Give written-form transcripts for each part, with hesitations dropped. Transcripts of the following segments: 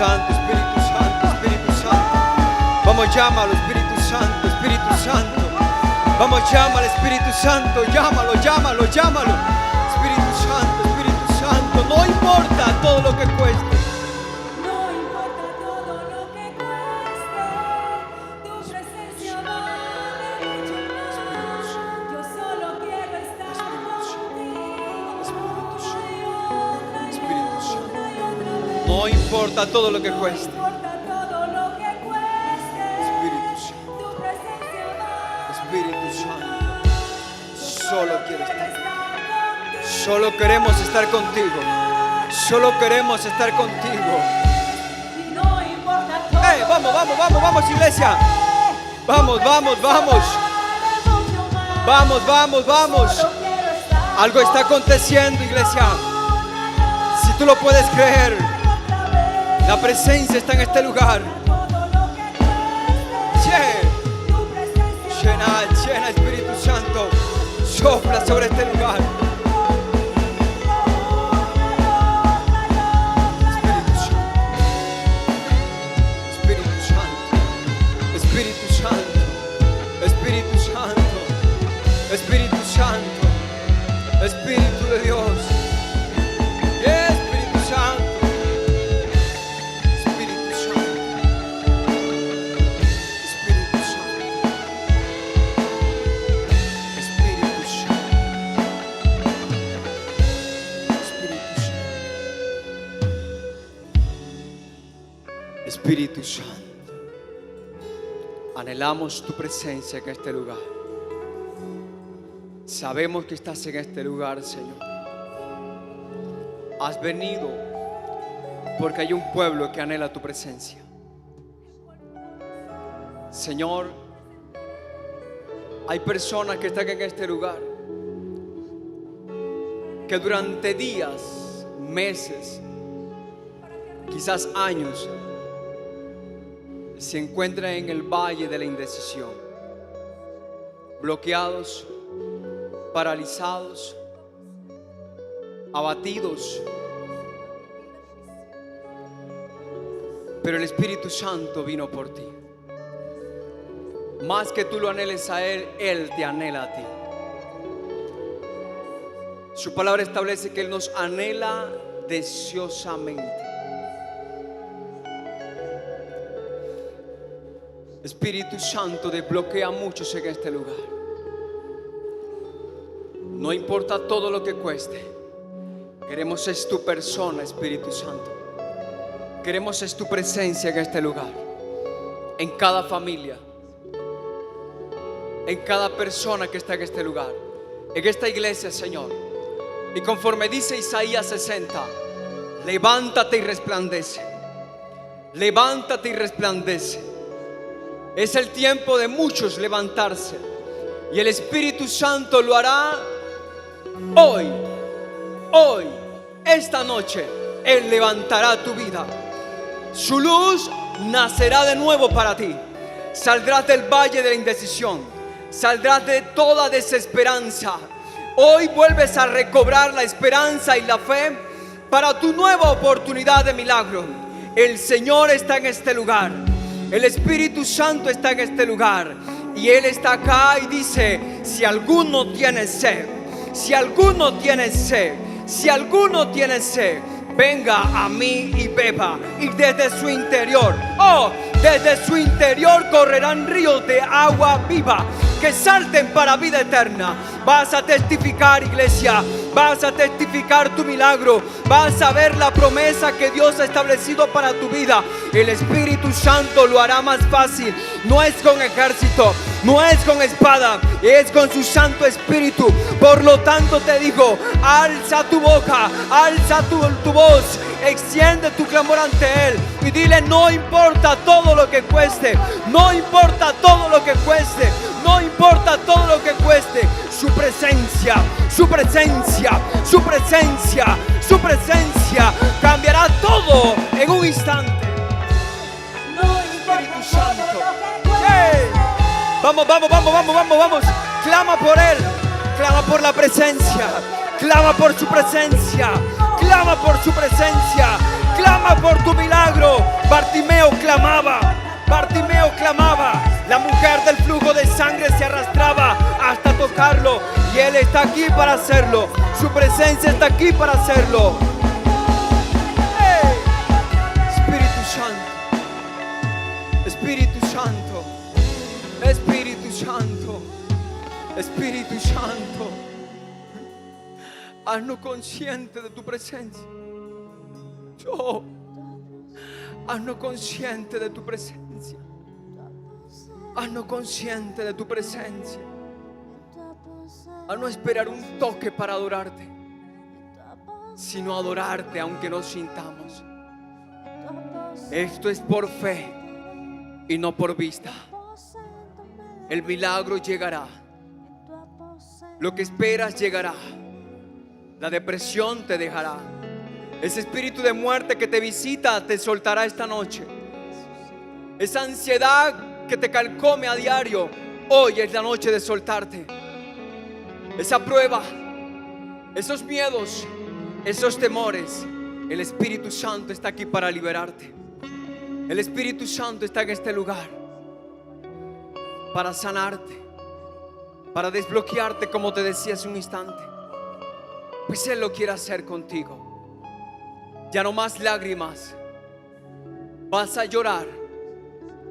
Santo, Espíritu Santo, Espíritu Santo. Vamos, llámalo, Espíritu Santo, Espíritu Santo. Vamos, llama al Espíritu Santo, llámalo, llámalo, llámalo. Espíritu Santo, Espíritu Santo. No importa todo lo que cueste. No importa todo lo que cueste, tu presencia vale mucho más. Yo solo quiero estar contigo. Espíritu Santo. No importa todo lo que cueste. No importa todo lo que cueste, Espíritu Santo, tu presencia vale. Espíritu Santo. Solo quiero estar. contigo. Solo queremos estar contigo. Solo queremos estar contigo. Y no importa todo. Vamos, vamos, vamos, vamos, iglesia. Vamos, vamos, vamos. Vamos, vamos, vamos. Solo quiero estar Algo está aconteciendo, iglesia. Si tú lo puedes creer, otra vez. la presencia está en este lugar. Todo lo que cueste, tu presencia Llena, llena, Espíritu Santo. Sopla sobre este lugar. Espíritu Santo. Espíritu Santo. Espíritu Santo. Espíritu Santo. Espíritu de Dios. Espíritu Santo. Espíritu Santo. Espíritu Santo. Espíritu Santo. Espíritu Santo. Espíritu Santo. Anhelamos tu presencia en este lugar. Sabemos que estás en este lugar, Señor. Has venido porque hay un pueblo que anhela tu presencia. Señor, hay personas que están en este lugar que durante días, meses, quizás años, se encuentran en el valle de la indecisión, bloqueados, paralizados, abatidos. Pero el Espíritu Santo vino por ti. Más que tú lo anheles a Él, Él te anhela a ti. Su palabra establece que Él nos anhela deseosamente. Espíritu Santo, desbloquea a muchos en este lugar. No importa todo lo que cueste. Queremos es tu persona, Espíritu Santo. Queremos es tu presencia en este lugar. En cada familia. En cada persona que está en este lugar. En esta iglesia, Señor. Y conforme dice Isaías 60, levántate y resplandece. Levántate y resplandece. Es el tiempo de muchos levantarse. Y el Espíritu Santo lo hará hoy, esta noche. Él levantará tu vida. Su luz nacerá de nuevo para ti. Saldrás del valle de la indecisión. Saldrás de toda desesperanza. Hoy vuelves a recobrar la esperanza y la fe para tu nueva oportunidad de milagro. El Señor está en este lugar. El Espíritu Santo está en este lugar. Y Él está acá y dice: si alguno tiene sed, si alguno tiene sed, si alguno tiene sed, venga a mí y beba. Y desde su interior, desde su interior correrán ríos de agua viva que salten para vida eterna. Vas a testificar, iglesia. Vas a testificar tu milagro. Vas a ver la promesa que Dios ha establecido para tu vida. El Espíritu Santo lo hará más fácil. No es con ejército, no es con espada, es con su Santo Espíritu. Por lo tanto te digo, alza tu boca, alza tu voz, extiende tu clamor ante Él y dile: no importa todo lo que cueste, no importa todo lo que cueste, no importa todo lo que cueste. Su presencia, su presencia, su presencia, su presencia cambiará todo en un instante. Espíritu Santo. ¡Hey! Vamos, vamos, vamos, vamos, vamos, vamos. Clama por Él, clama por la presencia, clama por su presencia, clama por su presencia, clama por tu milagro. Bartimeo clamaba. Bartimeo clamaba. La mujer del flujo de sangre se arrastraba hasta tocarlo. Y Él está aquí para hacerlo. Su presencia está aquí para hacerlo. ¡Hey! Espíritu Santo. Espíritu Santo. Espíritu Santo. Espíritu Santo. Haznos consciente de tu presencia. Haznos consciente de tu presencia. Haznos consciente de tu presencia. A no esperar un toque para adorarte, sino adorarte aunque no sintamos. Esto es por fe y no por vista. El milagro llegará. Lo que esperas llegará. La depresión te dejará. Ese espíritu de muerte que te visita te soltará esta noche. Esa ansiedad que te calcome a diario, hoy es la noche de soltarte. Esa prueba, esos miedos, esos temores, el Espíritu Santo está aquí para liberarte. El Espíritu Santo está en este lugar para sanarte, para desbloquearte, como te decía hace un instante. Pues Él lo quiere hacer contigo. Ya no más lágrimas. Vas a llorar,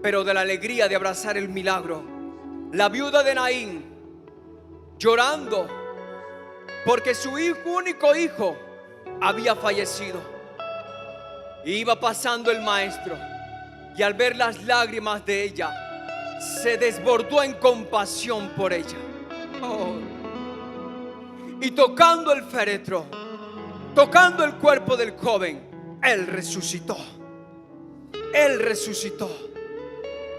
pero de la alegría de abrazar el milagro. La viuda de Naín llorando porque su único hijo había fallecido. Iba pasando el maestro y al ver las lágrimas de ella, se desbordó en compasión por ella. Y tocando el féretro, tocando el cuerpo del joven, Él resucitó. Él resucitó.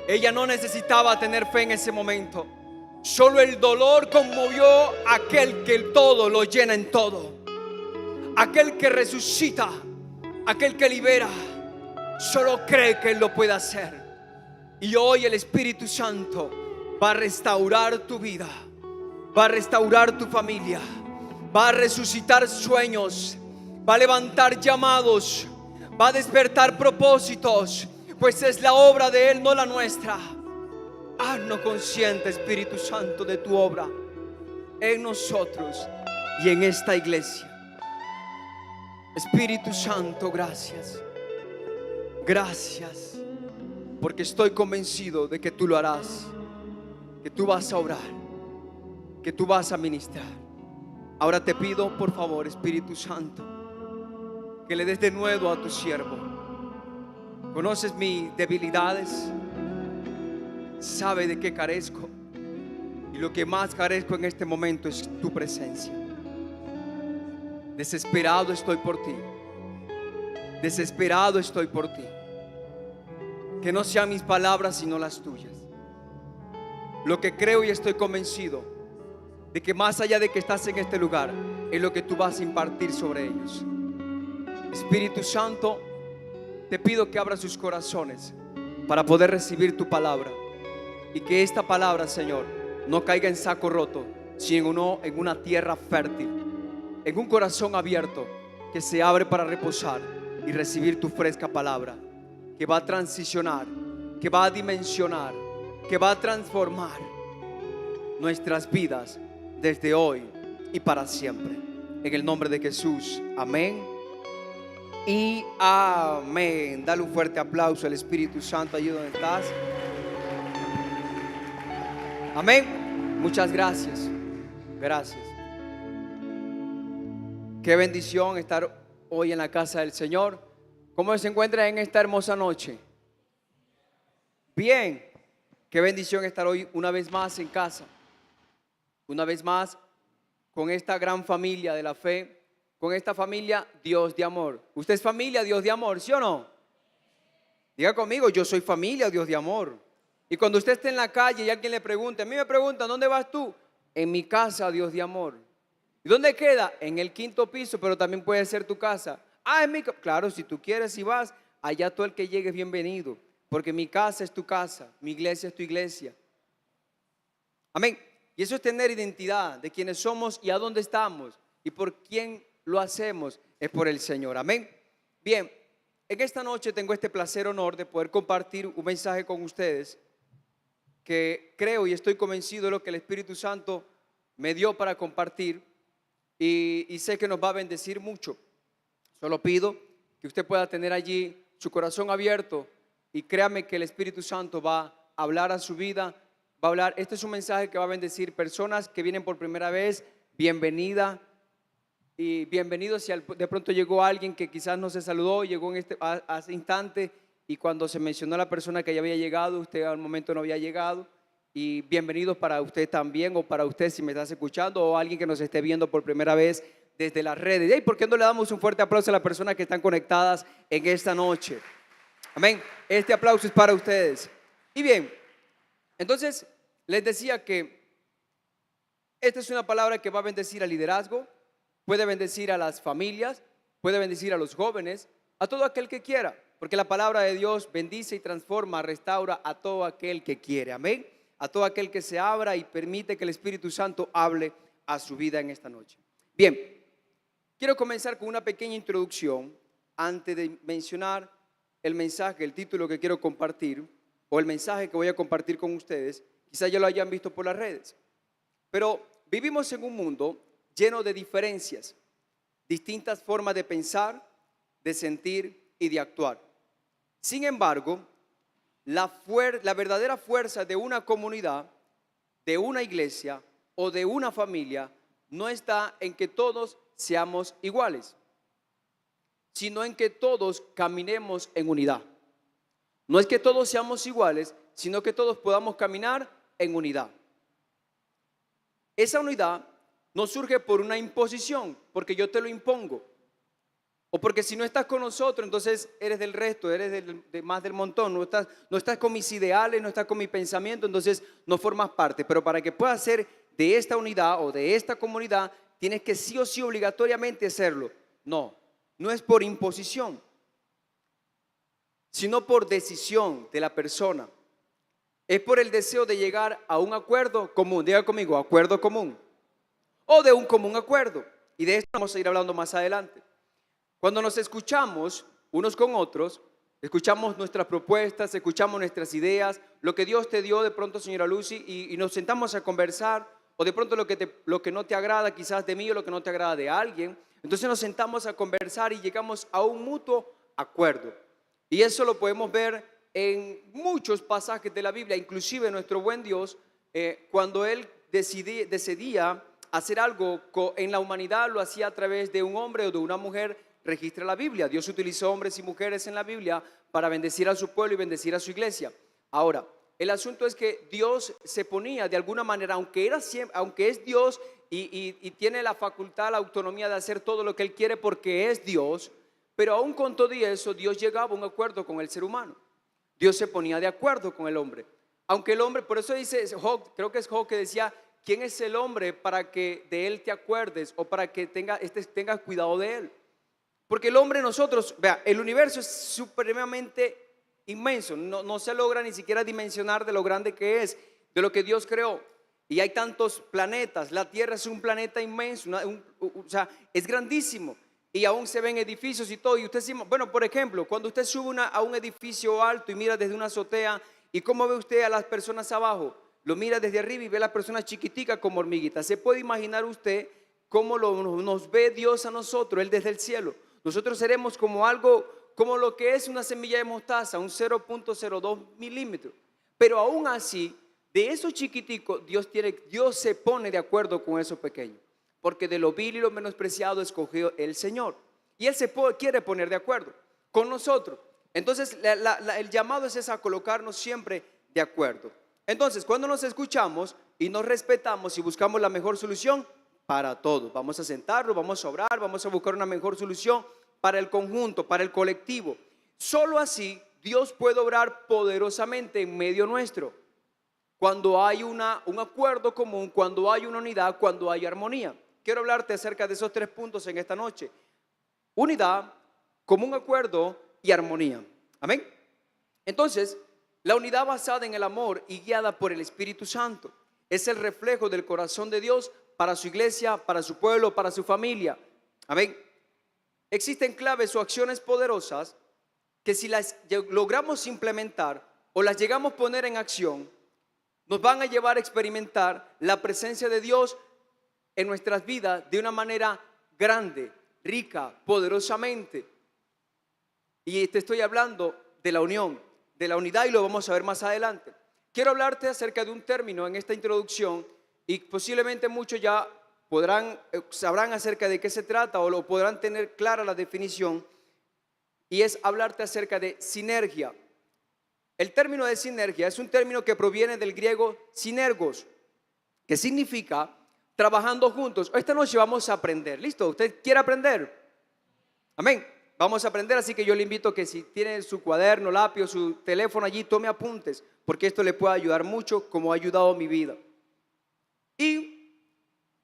Ella no necesitaba tener fe en ese momento. Solo el dolor conmovió a aquel que todo lo llena en todo. Aquel que resucita, aquel que libera. Solo cree que Él lo puede hacer. Y hoy el Espíritu Santo va a restaurar tu vida, va a restaurar tu familia, va a resucitar sueños, va a levantar llamados, va a despertar propósitos, pues es la obra de Él, no la nuestra. Haznos consciente, Espíritu Santo, de tu obra en nosotros y en esta iglesia. Espíritu Santo, gracias. Gracias, porque estoy convencido de que tú lo harás, que tú vas a obrar, que tú vas a ministrar. Ahora te pido, por favor, Espíritu Santo, que le des de nuevo a tu siervo. Conoces mis debilidades, sabe de qué carezco, y lo que más carezco en este momento es tu presencia. Desesperado estoy por ti. Desesperado estoy por ti. Que no sean mis palabras sino las tuyas. Lo que creo y estoy convencido de que más allá de que estás en este lugar, es lo que tú vas a impartir sobre ellos. Espíritu Santo, te pido que abras sus corazones para poder recibir tu palabra, y que esta palabra, Señor, no caiga en saco roto, sino en una tierra fértil, en un corazón abierto que se abre para reposar y recibir tu fresca palabra, que va a transicionar, que va a dimensionar, que va a transformar nuestras vidas desde hoy y para siempre. En el nombre de Jesús, amén y amén. Dale un fuerte aplauso al Espíritu Santo allí donde estás. Amén. Muchas gracias. Gracias. Qué bendición estar hoy en la casa del Señor. ¿Cómo se encuentra en esta hermosa noche? Bien. Qué bendición estar hoy una vez más en casa. Una vez más con esta gran familia de la fe, con esta familia Dios de amor. ¿Usted es familia Dios de amor, sí o no? Diga conmigo, yo soy familia Dios de amor. Y cuando usted esté en la calle y alguien le pregunte, a mí me preguntan, ¿dónde vas tú? En mi casa Dios de amor. ¿Y dónde queda? En el 5º piso, pero también puede ser tu casa. Ah, en mi casa. Claro, si tú quieres y vas, allá todo el que llegue es bienvenido, porque mi casa es tu casa, mi iglesia es tu iglesia. Amén. Y eso es tener identidad de quiénes somos y a dónde estamos y por quién lo hacemos, es por el Señor. Amén. Bien, en esta noche tengo este placer, honor de poder compartir un mensaje con ustedes que creo y estoy convencido de lo que el Espíritu Santo me dio para compartir y sé que nos va a bendecir mucho. Solo pido que usted pueda tener allí su corazón abierto y créame que el Espíritu Santo va a hablar a su vida, va a hablar. Este es un mensaje que va a bendecir personas que vienen por primera vez. Bienvenida y bienvenido si de pronto llegó alguien que quizás no se saludó, llegó en hace instante y cuando se mencionó a la persona que ya había llegado, usted al momento no había llegado. Y bienvenidos para usted también, o para usted si me estás escuchando, o alguien que nos esté viendo por primera vez desde las redes. ¿Y por qué no le damos un fuerte aplauso a las personas que están conectadas en esta noche? Amén. Este aplauso es para ustedes. Y bien, entonces les decía que esta es una palabra que va a bendecir al liderazgo, puede bendecir a las familias, puede bendecir a los jóvenes, a todo aquel que quiera, porque la palabra de Dios bendice y transforma, restaura a todo aquel que quiere. Amén. A todo aquel que se abra y permite que el Espíritu Santo hable a su vida en esta noche. Bien, quiero comenzar con una pequeña introducción antes de mencionar el mensaje, el título que quiero compartir o el mensaje que voy a compartir con ustedes. Quizás ya lo hayan visto por las redes, pero vivimos en un mundo lleno de diferencias, distintas formas de pensar, de sentir y de actuar. Sin embargo, la verdadera fuerza de una comunidad, de una iglesia o de una familia no está en que todos seamos iguales, sino en que todos caminemos en unidad. No es que todos seamos iguales, sino que todos podamos caminar en unidad. Esa unidad no surge por una imposición, porque yo te lo impongo. O porque si no estás con nosotros, entonces eres del resto, eres más del montón, no estás con mis ideales, no estás con mi pensamiento, entonces no formas parte. Pero para que puedas ser de esta unidad o de esta comunidad, tienes que sí o sí obligatoriamente hacerlo. No es por imposición, sino por decisión de la persona. Es por el deseo de llegar a un acuerdo común, diga conmigo, acuerdo común, o de un común acuerdo. Y de esto vamos a ir hablando más adelante. Cuando nos escuchamos unos con otros, escuchamos nuestras propuestas, escuchamos nuestras ideas, lo que Dios te dio de pronto, señora Lucy, y nos sentamos a conversar, o de pronto lo que no te agrada quizás de mí o lo que no te agrada de alguien. Entonces nos sentamos a conversar y llegamos a un mutuo acuerdo. Y eso lo podemos ver en muchos pasajes de la Biblia, inclusive nuestro buen Dios, cuando Él decidía hacer algo en la humanidad, lo hacía a través de un hombre o de una mujer. Registra la Biblia. Dios utilizó hombres y mujeres en la Biblia para bendecir a su pueblo y bendecir a su iglesia. Ahora, el asunto es que Dios se ponía de alguna manera, aunque es Dios y tiene la facultad, la autonomía de hacer todo lo que Él quiere porque es Dios, pero aún con todo eso, Dios llegaba a un acuerdo con el ser humano. Dios se ponía de acuerdo con el hombre. Aunque el hombre, por eso dice Job, creo que es Job que decía, ¿quién es el hombre para que de él te acuerdes o para que tengas cuidado de él? Porque el hombre, nosotros, vea, el universo es supremamente inmenso, no se logra ni siquiera dimensionar de lo grande que es, de lo que Dios creó. Y hay tantos planetas, la Tierra es un planeta inmenso, o sea, es grandísimo. Y aún se ven edificios y todo. Y usted, bueno, por ejemplo, cuando usted sube a un edificio alto y mira desde una azotea, ¿y cómo ve usted a las personas abajo? Lo mira desde arriba y ve a las personas chiquiticas como hormiguitas. ¿Se puede imaginar usted cómo nos ve Dios a nosotros, Él desde el cielo? Nosotros seremos como lo que es una semilla de mostaza, un 0.02 milímetros. Pero aún así, de eso chiquitico, Dios se pone de acuerdo con eso pequeño. Porque de lo vil y lo menospreciado escogió el Señor. Y Él quiere poner de acuerdo con nosotros. Entonces, el llamado es a colocarnos siempre de acuerdo. Entonces, cuando nos escuchamos y nos respetamos y buscamos la mejor solución, para todos, vamos a sentarnos, vamos a orar, vamos a buscar una mejor solución para el conjunto, para el colectivo. Solo así Dios puede obrar poderosamente en medio nuestro. Cuando hay un acuerdo común, cuando hay una unidad, cuando hay armonía. Quiero hablarte acerca de esos 3 puntos en esta noche: unidad, común acuerdo y armonía. Amén. Entonces, la unidad basada en el amor y guiada por el Espíritu Santo es el reflejo del corazón de Dios para su iglesia, para su pueblo, para su familia. Amén. Existen claves o acciones poderosas que si las logramos implementar o las llegamos a poner en acción, nos van a llevar a experimentar la presencia de Dios en nuestras vidas de una manera grande, rica, poderosamente. Y te estoy hablando de la unión, de la unidad, y lo vamos a ver más adelante. Quiero hablarte acerca de un término en esta introducción, y posiblemente muchos ya sabrán acerca de qué se trata o lo podrán tener clara la definición, y es hablarte acerca de sinergia. El término de sinergia es un término que proviene del griego sinergos, que significa trabajando juntos. Esta noche vamos a aprender. ¿Listo? ¿Usted quiere aprender? Amén. Vamos a aprender, así que yo le invito a que si tiene su cuaderno, lápiz o su teléfono allí, tome apuntes, porque esto le puede ayudar mucho, como ha ayudado mi vida. Y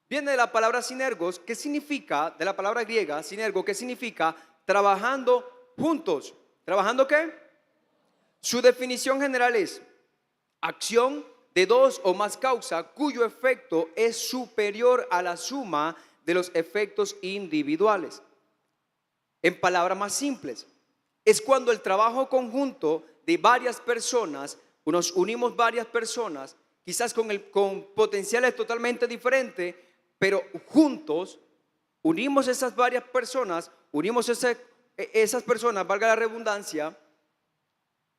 viene de la palabra sinergos, que significa, de la palabra griega, sinergo, que significa trabajando juntos. ¿Trabajando qué? Su definición general es acción de dos o más causas cuyo efecto es superior a la suma de los efectos individuales. En palabras más simples, es cuando el trabajo conjunto de varias personas, nos unimos varias personas, quizás con potenciales totalmente diferentes, pero juntos unimos esas varias personas, unimos esas personas, valga la redundancia.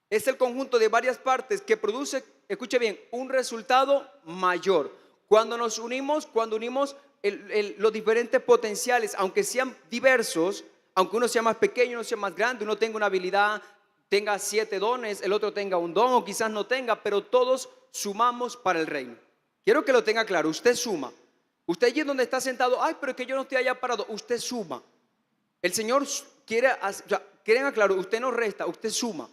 Es el conjunto de varias partes que produce, escuche bien, un resultado mayor. Cuando nos unimos, los diferentes potenciales, aunque sean diversos, aunque uno sea más pequeño, uno sea más grande, uno tenga una habilidad, tenga 7 dones, el otro tenga un don o quizás no tenga, pero todos sumamos para el reino. Quiero que lo tenga claro, usted suma. Usted allí donde está sentado, ay, pero es que yo no estoy allá parado, usted suma. El Señor quieren claro, usted no resta, usted suma.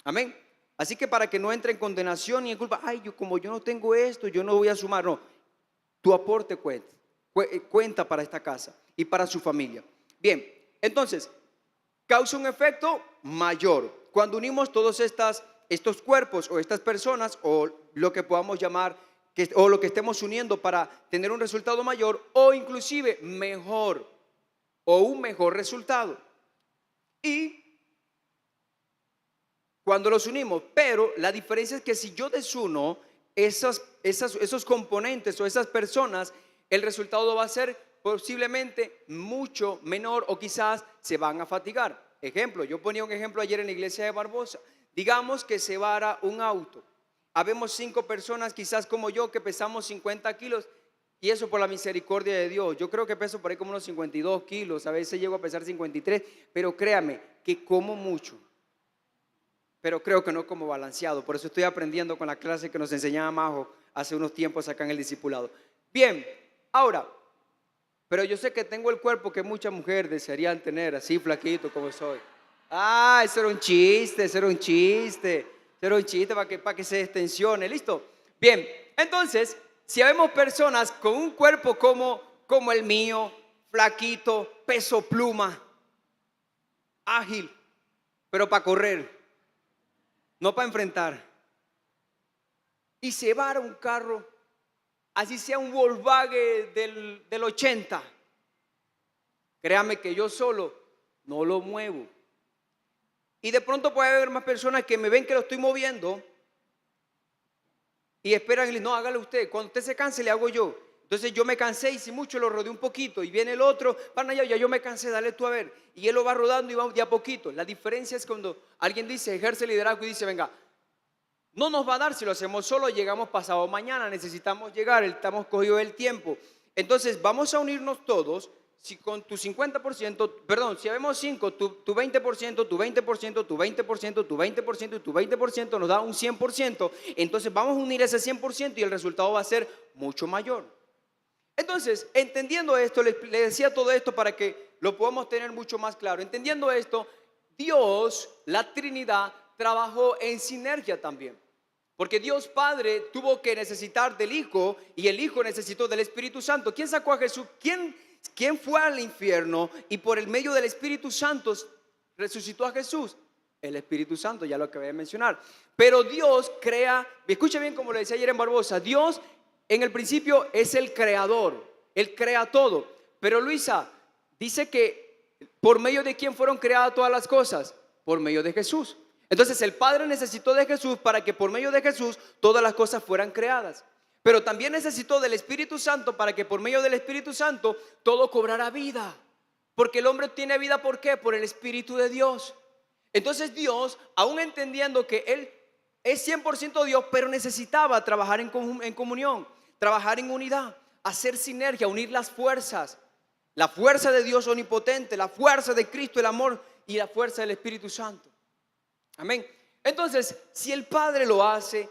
Amén. Así que para que no entre en condenación y en culpa, ay, como yo no tengo esto, yo no voy a sumar. No, tu aporte cuenta para esta casa y para su familia. Bien, entonces, causa un efecto mayor cuando unimos todos estos cuerpos o estas personas o lo que podamos llamar o lo que estemos uniendo para tener un resultado mayor o inclusive mejor o un mejor resultado. Y cuando los unimos, pero la diferencia es que si yo desuno esos componentes o esas personas, el resultado va a ser posiblemente mucho menor o quizás se van a fatigar. Ejemplo, yo ponía un ejemplo ayer en la iglesia de Barbosa. Digamos que se vara un auto. Habemos 5 personas quizás como yo que pesamos 50 kilos y eso por la misericordia de Dios. Yo creo que peso por ahí como unos 52 kilos, a veces llego a pesar 53, pero créame que como mucho. Pero creo que no como balanceado. Por eso estoy aprendiendo con la clase que nos enseñaba Majo hace unos tiempos acá en el discipulado. Bien, ahora, pero yo sé que tengo el cuerpo que muchas mujeres desearían tener, así flaquito como soy. Ah, eso era un chiste para que se extensione, ¿listo? Bien, entonces, si vemos personas con un cuerpo como el mío, flaquito, peso pluma, ágil, pero para correr, no para enfrentar. Y se vara un carro, así sea un Volkswagen del 80. Créame que yo solo no lo muevo. Y de pronto puede haber más personas que me ven que lo estoy moviendo y esperan, no, hágalo usted. Cuando usted se canse, le hago yo. Entonces yo me cansé y si mucho lo rodeo un poquito y viene el otro, van allá, ya yo me cansé, dale tú a ver. Y él lo va rodando y va de a poquito. La diferencia es cuando alguien dice, ejerce liderazgo y dice, venga, no nos va a dar si lo hacemos solo, llegamos pasado mañana, necesitamos llegar, estamos cogidos del tiempo. Entonces vamos a unirnos todos, si con tu 50%, perdón, si habemos 5, tu 20%, tu 20%, tu 20%, tu 20% y tu 20% nos da un 100%, entonces vamos a unir ese 100% y el resultado va a ser mucho mayor. Entonces, entendiendo esto, le decía todo esto para que lo podamos tener mucho más claro. Entendiendo esto, Dios, la Trinidad, trabajó en sinergia también. Porque Dios Padre tuvo que necesitar del Hijo y el Hijo necesitó del Espíritu Santo. ¿Quién sacó a Jesús? ¿Quién fue al infierno y por el medio del Espíritu Santo resucitó a Jesús? El Espíritu Santo, ya lo acabé de mencionar. Pero Dios crea, escuche bien como le decía ayer en Barbosa, Dios en el principio es el creador, Él crea todo. Pero Luisa, dice que por medio de quién fueron creadas todas las cosas. Por medio de Jesús. Entonces el Padre necesitó de Jesús para que por medio de Jesús todas las cosas fueran creadas. Pero también necesitó del Espíritu Santo para que por medio del Espíritu Santo todo cobrara vida. Porque el hombre tiene vida, ¿por qué? Por el Espíritu de Dios. Entonces Dios, aún entendiendo que Él es 100% Dios, pero necesitaba trabajar en comunión, trabajar en unidad, hacer sinergia, unir las fuerzas. La fuerza de Dios omnipotente, la fuerza de Cristo, el amor y la fuerza del Espíritu Santo. Amén. Entonces, si el Padre lo hace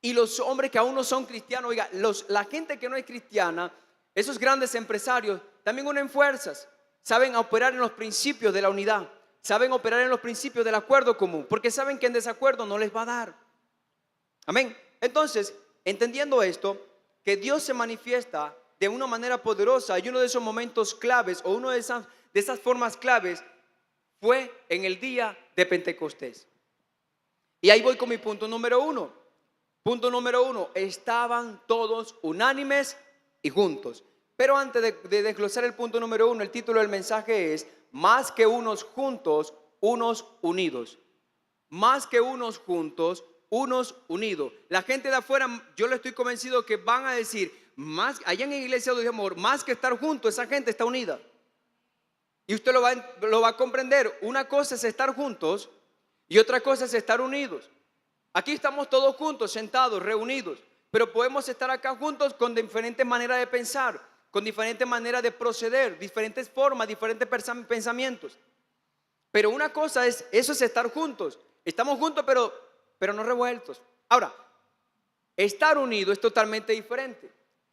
y los hombres que aún no son cristianos, oiga, la gente que no es cristiana, esos grandes empresarios, también unen fuerzas, saben operar en los principios de la unidad, saben operar en los principios del acuerdo común, porque saben que en desacuerdo no les va a dar. Amén. Entonces, entendiendo esto, que Dios se manifiesta de una manera poderosa, y uno de esos momentos claves, o una de esas formas claves, fue en el día de Pentecostés. Y ahí voy con mi punto número 1. Punto número 1, estaban todos unánimes y juntos. Pero antes de desglosar el punto número 1, el título del mensaje es: más que unos juntos, unos unidos. Más que unos juntos, unos unidos. La gente de afuera, yo le estoy convencido que van a decir, más allá en Iglesia de Amor, más que estar juntos, esa gente está unida. Y usted lo va a comprender. Una cosa es estar juntos y otra cosa es estar unidos. Aquí estamos todos juntos, sentados, reunidos, pero podemos estar acá juntos con diferentes maneras de pensar, con diferentes maneras de proceder, diferentes formas, diferentes pensamientos. Pero una cosa es, eso es estar juntos. Estamos juntos, pero no revueltos. Ahora, estar unido es totalmente diferente.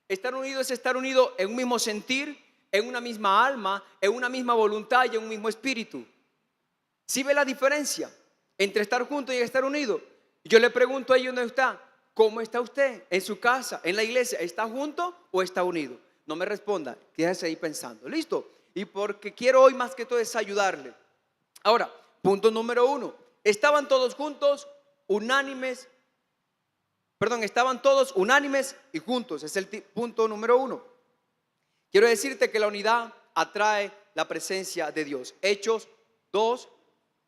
Estar unido es estar unido en un mismo sentir, en una misma alma, en una misma voluntad y en un mismo espíritu. ¿Sí ve la diferencia entre estar juntos y estar unido? Yo le pregunto a ellos dónde está. ¿Cómo está usted en su casa, en la iglesia? ¿Está junto o está unido? No me responda, quédese ahí pensando. ¿Listo? Y porque quiero hoy más que todo es ayudarle. Ahora, punto número 1. Estaban todos juntos, unánimes. Estaban todos unánimes y juntos. Es el punto número 1. Quiero decirte que la unidad atrae la presencia de Dios. Hechos 2,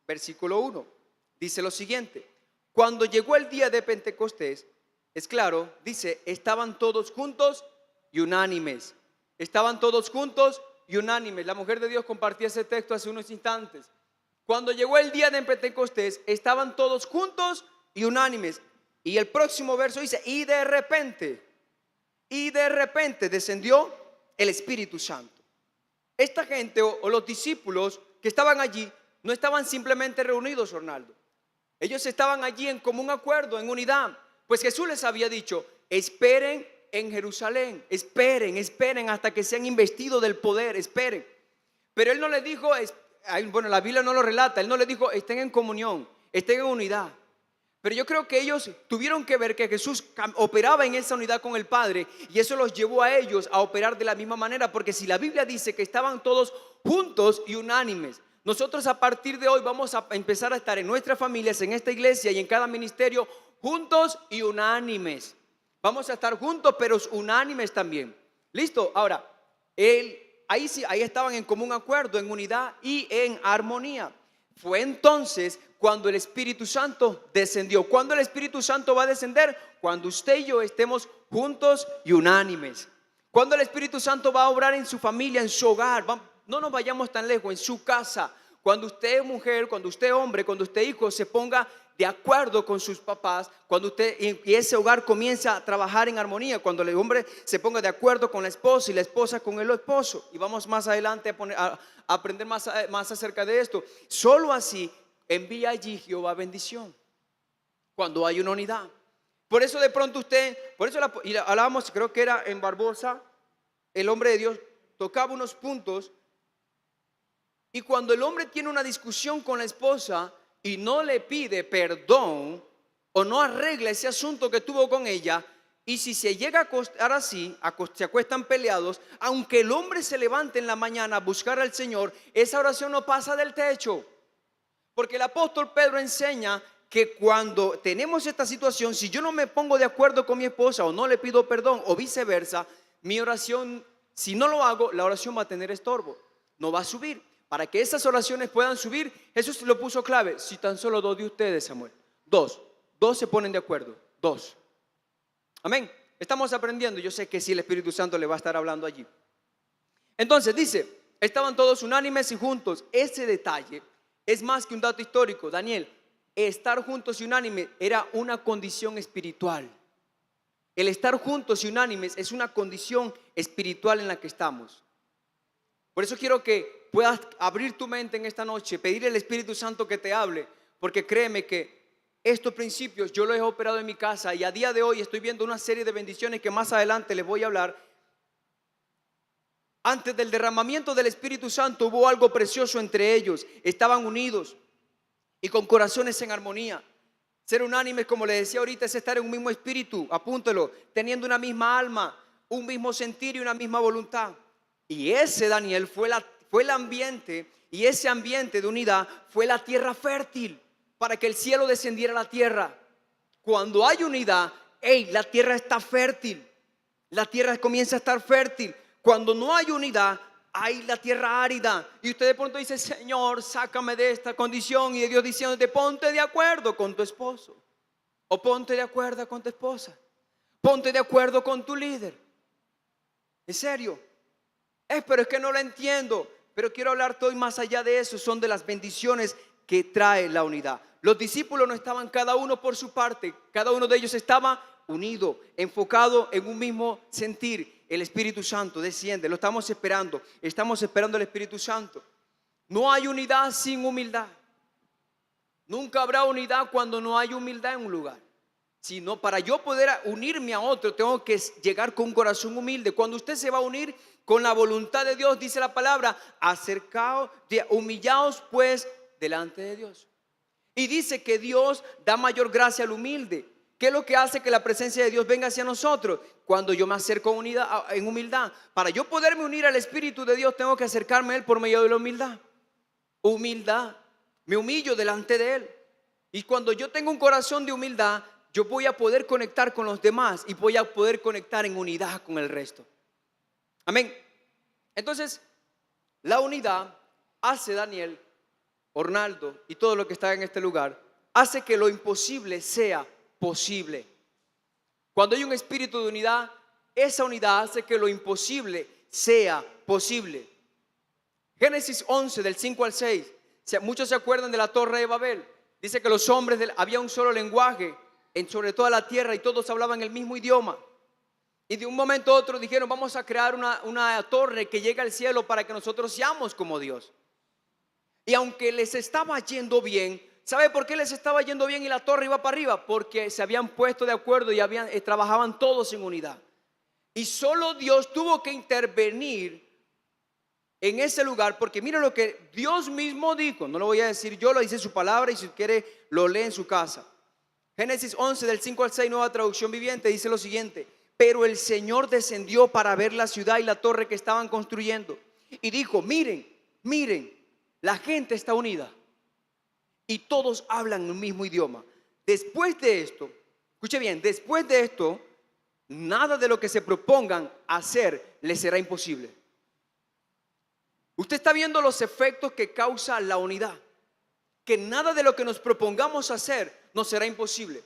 versículo 1. Dice lo siguiente: cuando llegó el día de Pentecostés, es claro, dice, estaban todos juntos y unánimes. Estaban todos juntos y unánimes. La mujer de Dios compartía ese texto hace unos instantes. Cuando llegó el día de Pentecostés, estaban todos juntos y unánimes. Y el próximo verso dice, y de repente descendió el Espíritu Santo. Esta gente o los discípulos que estaban allí no estaban simplemente reunidos, Ronaldo. Ellos estaban allí en común acuerdo, en unidad. Pues Jesús les había dicho, esperen en Jerusalén, esperen hasta que sean investidos del poder, esperen. Pero Él no les dijo, bueno, la Biblia no lo relata, Él no les dijo, estén en comunión, estén en unidad. Pero yo creo que ellos tuvieron que ver que Jesús operaba en esa unidad con el Padre, y eso los llevó a ellos a operar de la misma manera. Porque si la Biblia dice que estaban todos juntos y unánimes, nosotros a partir de hoy vamos a empezar a estar en nuestras familias, en esta iglesia y en cada ministerio juntos y unánimes. Vamos a estar juntos pero unánimes también. ¿Listo? Ahora, ahí estaban en común acuerdo, en unidad y en armonía. Fue entonces cuando el Espíritu Santo descendió. ¿Cuándo el Espíritu Santo va a descender? Cuando usted y yo estemos juntos y unánimes. Cuando el Espíritu Santo va a obrar en su familia, en su hogar. No nos vayamos tan lejos, en su casa. Cuando usted es mujer, cuando usted es hombre, cuando usted es hijo, se ponga de acuerdo con sus papás. Cuando usted y ese hogar comienza a trabajar en armonía. Cuando el hombre se ponga de acuerdo con la esposa y la esposa con el esposo. Y vamos más adelante a aprender más acerca de esto. Solo así envía allí Jehová bendición. Cuando hay una unidad. Por eso de pronto hablábamos, creo que era en Barbosa, el hombre de Dios tocaba unos puntos. Y cuando el hombre tiene una discusión con la esposa y no le pide perdón o no arregla ese asunto que tuvo con ella, y si se llega a acostar así, se acuestan peleados, aunque el hombre se levante en la mañana a buscar al Señor, esa oración no pasa del techo. Porque el apóstol Pedro enseña que cuando tenemos esta situación, si yo no me pongo de acuerdo con mi esposa o no le pido perdón o viceversa, mi oración, si no lo hago, la oración va a tener estorbo, no va a subir. Para que esas oraciones puedan subir, Jesús lo puso clave. Si tan solo 2 de ustedes, Samuel. 2 se ponen de acuerdo. 2. Amén. Estamos aprendiendo. Yo sé que sí, el Espíritu Santo le va a estar hablando allí. Entonces dice, estaban todos unánimes y juntos. Ese detalle es más que un dato histórico. Daniel, estar juntos y unánimes era una condición espiritual. El estar juntos y unánimes es una condición espiritual en la que estamos. Por eso quiero que puedas abrir tu mente en esta noche, pedir al Espíritu Santo que te hable, porque créeme que estos principios yo los he operado en mi casa y a día de hoy estoy viendo una serie de bendiciones que más adelante les voy a hablar. Antes del derramamiento del Espíritu Santo hubo algo precioso entre ellos. Estaban unidos y con corazones en armonía. Ser unánimes, como les decía ahorita, es estar en un mismo espíritu, apúntelo, teniendo una misma alma, un mismo sentir y una misma voluntad. Y ese, Daniel, fue el ambiente, y ese ambiente de unidad fue la tierra fértil para que el cielo descendiera a la tierra. Cuando hay unidad, la tierra está fértil, la tierra comienza a estar fértil. Cuando no hay unidad, hay la tierra árida. Y usted de pronto dice, Señor, sácame de esta condición. Y de Dios diciéndote, ponte de acuerdo con tu esposo, o ponte de acuerdo con tu esposa, ponte de acuerdo con tu líder. En serio, pero es que no lo entiendo. Pero quiero hablarte hoy más allá de eso. Son de las bendiciones que trae la unidad. Los discípulos no estaban cada uno por su parte. Cada uno de ellos estaba unido, enfocado en un mismo sentir. El Espíritu Santo desciende, lo estamos esperando. Estamos esperando al Espíritu Santo. No hay unidad sin humildad. Nunca habrá unidad cuando no hay humildad en un lugar. Sino para yo poder unirme a otro, tengo que llegar con un corazón humilde. Cuando usted se va a unir con la voluntad de Dios, dice la palabra, acercaos, humillaos pues delante de Dios. Y dice que Dios da mayor gracia al humilde. ¿Qué es lo que hace que la presencia de Dios venga hacia nosotros? Cuando yo me acerco en humildad. Para yo poderme unir al Espíritu de Dios, tengo que acercarme a Él por medio de la humildad. Humildad. Me humillo delante de Él. Y cuando yo tengo un corazón de humildad, yo voy a poder conectar con los demás y voy a poder conectar en unidad con el resto. Amén. Entonces, la unidad hace, Daniel, Ornaldo y todo lo que está en este lugar, hace que lo imposible sea posible. Cuando hay un espíritu de unidad, esa unidad hace que lo imposible sea posible. Génesis 11 del 5 al 6. Muchos se acuerdan de la Torre de Babel. Dice que los hombres había un solo lenguaje sobre toda la tierra y todos hablaban el mismo idioma. Y de un momento a otro dijeron, vamos a crear una torre que llegue al cielo para que nosotros seamos como Dios. Y aunque les estaba yendo bien, ¿sabe por qué les estaba yendo bien y la torre iba para arriba? Porque se habían puesto de acuerdo y trabajaban todos en unidad. Y solo Dios tuvo que intervenir en ese lugar, porque mira lo que Dios mismo dijo. No lo voy a decir yo, lo dice su palabra, y si quiere lo lee en su casa. Génesis 11 del 5 al 6, nueva traducción viviente, dice lo siguiente: pero el Señor descendió para ver la ciudad y la torre que estaban construyendo, y dijo, miren, la gente está unida y todos hablan el mismo idioma. Después de esto, escuche bien, después de esto, nada de lo que se propongan hacer les será imposible. Usted está viendo los efectos que causa la unidad. Que nada de lo que nos propongamos hacer nos será imposible.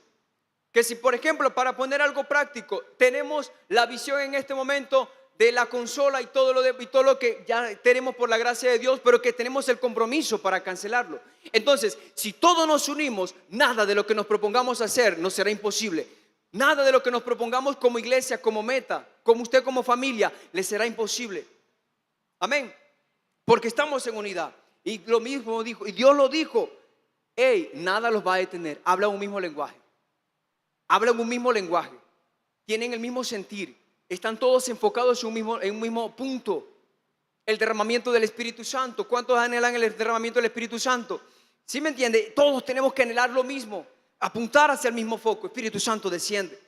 Que si, por ejemplo, para poner algo práctico, tenemos la visión en este momento de la consola y todo lo que ya tenemos por la gracia de Dios, pero que tenemos el compromiso para cancelarlo. Entonces, si todos nos unimos, nada de lo que nos propongamos hacer nos será imposible. Nada de lo que nos propongamos como iglesia, como meta, como usted como familia, les será imposible. Amén. Porque estamos en unidad. Y lo mismo dijo, y Dios lo dijo, nada los va a detener. Hablan un mismo lenguaje. Hablan un mismo lenguaje. Tienen el mismo sentir. Están todos enfocados en un mismo punto. El derramamiento del Espíritu Santo. ¿Cuántos anhelan el derramamiento del Espíritu Santo? ¿Sí me entiende? Todos tenemos que anhelar lo mismo. Apuntar hacia el mismo foco. Espíritu Santo desciende.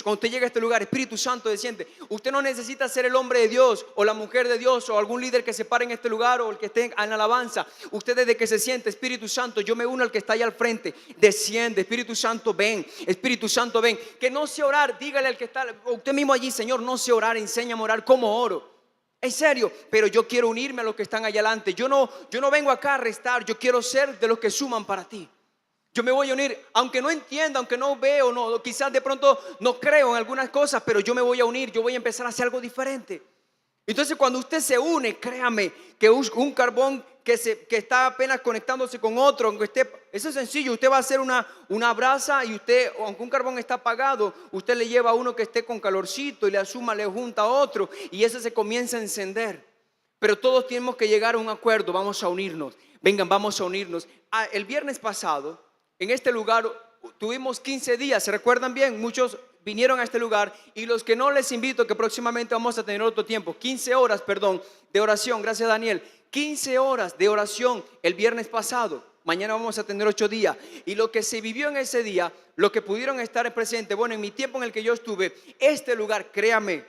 Cuando usted llega a este lugar, Espíritu Santo desciende. Usted no necesita ser el hombre de Dios o la mujer de Dios o algún líder que se pare en este lugar o el que esté en alabanza. Usted desde que se siente, Espíritu Santo, yo me uno al que está allá al frente. Desciende, Espíritu Santo, ven. Espíritu Santo, ven. Que no sé orar, dígale al que está usted mismo allí, Señor, no sé orar, enséñame a orar como oro. En serio, pero yo quiero unirme a los que están allá adelante. Yo no vengo acá a restar, yo quiero ser de los que suman para ti. Yo me voy a unir, aunque no entienda, aunque no veo, no, quizás de pronto no creo en algunas cosas, pero yo me voy a unir, yo voy a empezar a hacer algo diferente. Entonces cuando usted se une, créame que un carbón que está apenas conectándose con otro, aunque eso es sencillo, usted va a hacer una brasa y usted, aunque un carbón está apagado, usted le lleva a uno que esté con calorcito y le junta a otro y ese se comienza a encender. Pero todos tenemos que llegar a un acuerdo, vamos a unirnos, vengan, vamos a unirnos. El viernes pasado, en este lugar, tuvimos 15 días, ¿se recuerdan bien? Muchos vinieron a este lugar y los que no les invito, que próximamente vamos a tener otro tiempo, 15 horas, perdón, de oración, gracias Daniel, 15 horas de oración el viernes pasado. Mañana vamos a tener 8 días. Y lo que se vivió en ese día, lo que pudieron estar presentes, bueno, en mi tiempo en el que yo estuve, este lugar, créame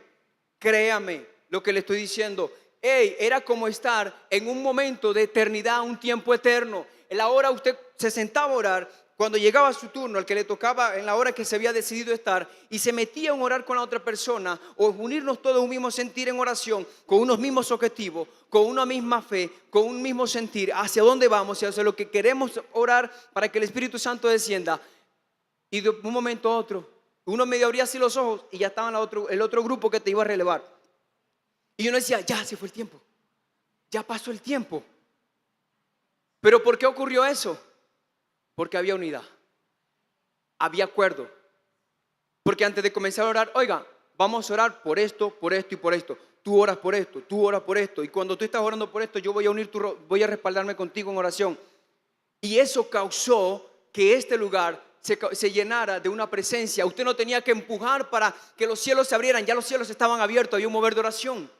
lo que le estoy diciendo, era como estar en un momento de eternidad, un tiempo eterno. En la hora usted se sentaba a orar, cuando llegaba su turno, al que le tocaba en la hora que se había decidido estar, y se metía a orar con la otra persona, o unirnos todos un mismo sentir en oración, con unos mismos objetivos, con una misma fe, con un mismo sentir, hacia dónde vamos y hacia lo que queremos orar para que el Espíritu Santo descienda. Y de un momento a otro, uno medio abría así los ojos y ya estaba el otro grupo que te iba a relevar. Y uno decía, ya se fue el tiempo, ya pasó el tiempo. ¿Pero por qué ocurrió eso? Porque había unidad, había acuerdo. Porque antes de comenzar a orar, oiga, vamos a orar por esto y por esto. Tú oras por esto, tú oras por esto. Y cuando tú estás orando por esto, yo voy a voy a respaldarme contigo en oración. Y eso causó que este lugar se llenara de una presencia. Usted no tenía que empujar para que los cielos se abrieran, ya los cielos estaban abiertos, había un mover de oración.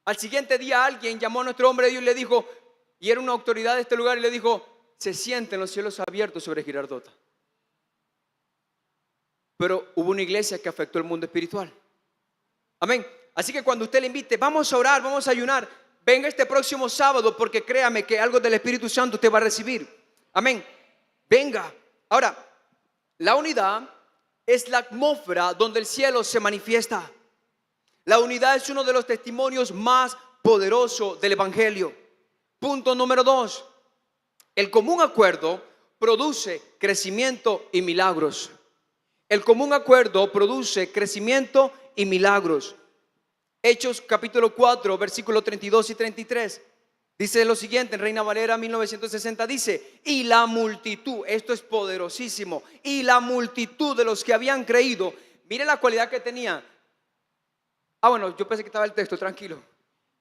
Al siguiente día alguien llamó a nuestro hombre de Dios y le dijo, y era una autoridad de este lugar, y le dijo, se sienten los cielos abiertos sobre Girardota. Pero hubo una iglesia que afectó el mundo espiritual. Amén. Así que cuando usted le invite, vamos a orar, vamos a ayunar, venga este próximo sábado, porque créame que algo del Espíritu Santo usted va a recibir. Amén. Venga. Ahora, la unidad es la atmósfera donde el cielo se manifiesta. La unidad es uno de los testimonios más poderosos del Evangelio. Punto número 2. El común acuerdo produce crecimiento y milagros. El común acuerdo produce crecimiento y milagros. Hechos capítulo 4, versículos 32 y 33. Dice lo siguiente en Reina Valera 1960, dice, y la multitud, esto es poderosísimo, y la multitud de los que habían creído, mire la cualidad que tenía. Bueno, yo pensé que estaba el texto, tranquilo.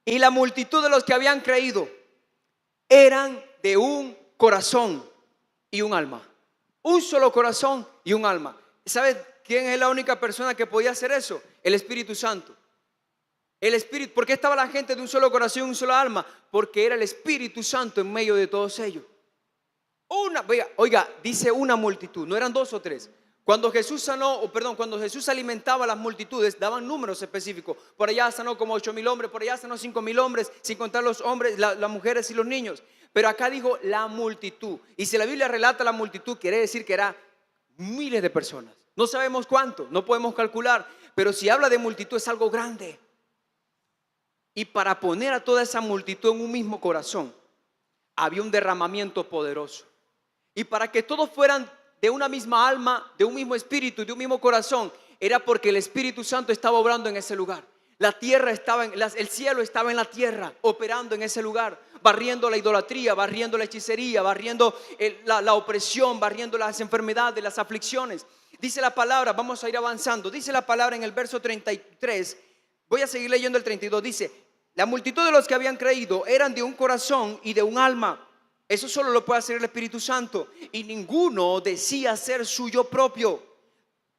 Y la multitud de los que habían creído eran de un corazón y un alma. Un solo corazón y un alma. ¿Sabes quién es la única persona que podía hacer eso? El Espíritu Santo. El Espíritu. ¿Por qué estaba la gente de un solo corazón y un solo alma? Porque era el Espíritu Santo en medio de todos ellos. Oiga, dice una multitud, no eran 2 o 3. Cuando Jesús cuando Jesús alimentaba a las multitudes, daban números específicos. Por allá sanó como 8,000 hombres, por allá sanó 5,000 hombres, sin contar los hombres, las mujeres y los niños. Pero acá dijo la multitud. Y si la Biblia relata la multitud, quiere decir que era miles de personas. No sabemos cuánto, no podemos calcular. Pero si habla de multitud es algo grande. Y para poner a toda esa multitud en un mismo corazón, había un derramamiento poderoso. Y para que todos fueran de una misma alma, de un mismo espíritu, de un mismo corazón, era porque el Espíritu Santo estaba obrando en ese lugar. La tierra estaba el cielo estaba en la tierra, operando en ese lugar, barriendo la idolatría, barriendo la hechicería, barriendo la opresión, barriendo las enfermedades, las aflicciones. Dice la palabra, vamos a ir avanzando, dice la palabra en el verso 33, voy a seguir leyendo el 32, dice, la multitud de los que habían creído eran de un corazón y de un alma. Eso solo lo puede hacer el Espíritu Santo. Y ninguno decía ser suyo propio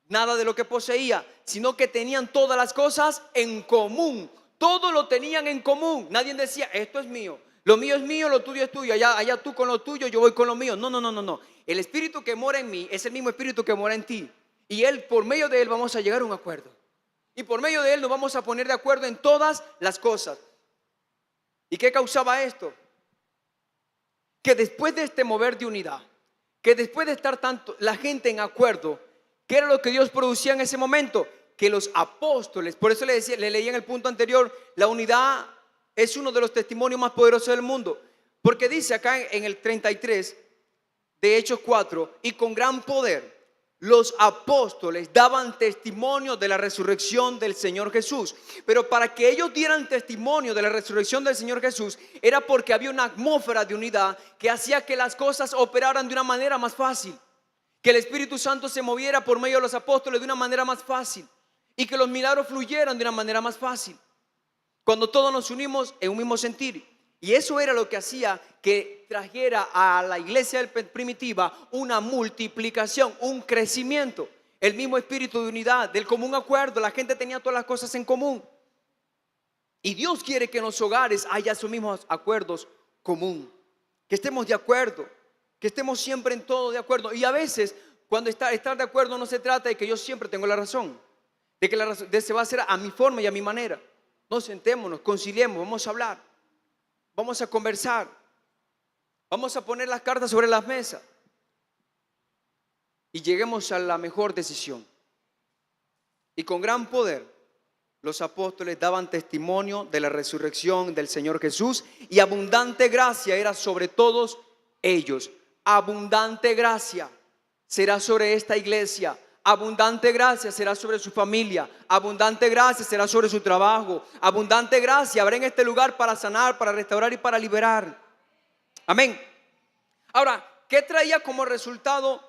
nada de lo que poseía, sino que tenían todas las cosas en común. Todo lo tenían en común. Nadie decía, esto es mío, lo mío es mío, lo tuyo es tuyo, allá tú con lo tuyo, yo voy con lo mío. No. El Espíritu que mora en mí es el mismo Espíritu que mora en ti. Y por medio de él vamos a llegar a un acuerdo. Y por medio de él nos vamos a poner de acuerdo en todas las cosas. ¿Y qué causaba esto? Que después de este mover de unidad, que después de estar tanto la gente en acuerdo, ¿qué era lo que Dios producía en ese momento? que los apóstoles, por eso le leí en el punto anterior, la unidad es uno de los testimonios más poderosos del mundo, porque dice acá en el 33 de Hechos 4, y con gran poder los apóstoles daban testimonio de la resurrección del Señor Jesús. Pero para que ellos dieran testimonio de la resurrección del Señor Jesús, era porque había una atmósfera de unidad que hacía que las cosas operaran de una manera más fácil, que el Espíritu Santo se moviera por medio de los apóstoles de una manera más fácil, y que los milagros fluyeran de una manera más fácil, cuando todos nos unimos en un mismo sentir. Y eso era lo que hacía que trajera a la iglesia primitiva una multiplicación, un crecimiento, el mismo espíritu de unidad, del común acuerdo. La gente tenía todas las cosas en común. Y Dios quiere que en los hogares haya esos mismos acuerdos común, que estemos de acuerdo, que estemos siempre en todo de acuerdo. Y a veces cuando estar de acuerdo no se trata de que yo siempre tengo la razón, de que la razón se va a hacer a mi forma y a mi manera. No, sentémonos, conciliemos, vamos a hablar. Vamos a conversar. Vamos a poner las cartas sobre las mesas y lleguemos a la mejor decisión. Y con gran poder los apóstoles daban testimonio de la resurrección del Señor Jesús, y abundante gracia era sobre todos ellos. Abundante gracia será sobre esta iglesia. Abundante gracia será sobre su familia. Abundante gracia será sobre su trabajo. Abundante gracia habrá en este lugar para sanar, para restaurar y para liberar. Amén. Ahora, ¿qué traía como resultado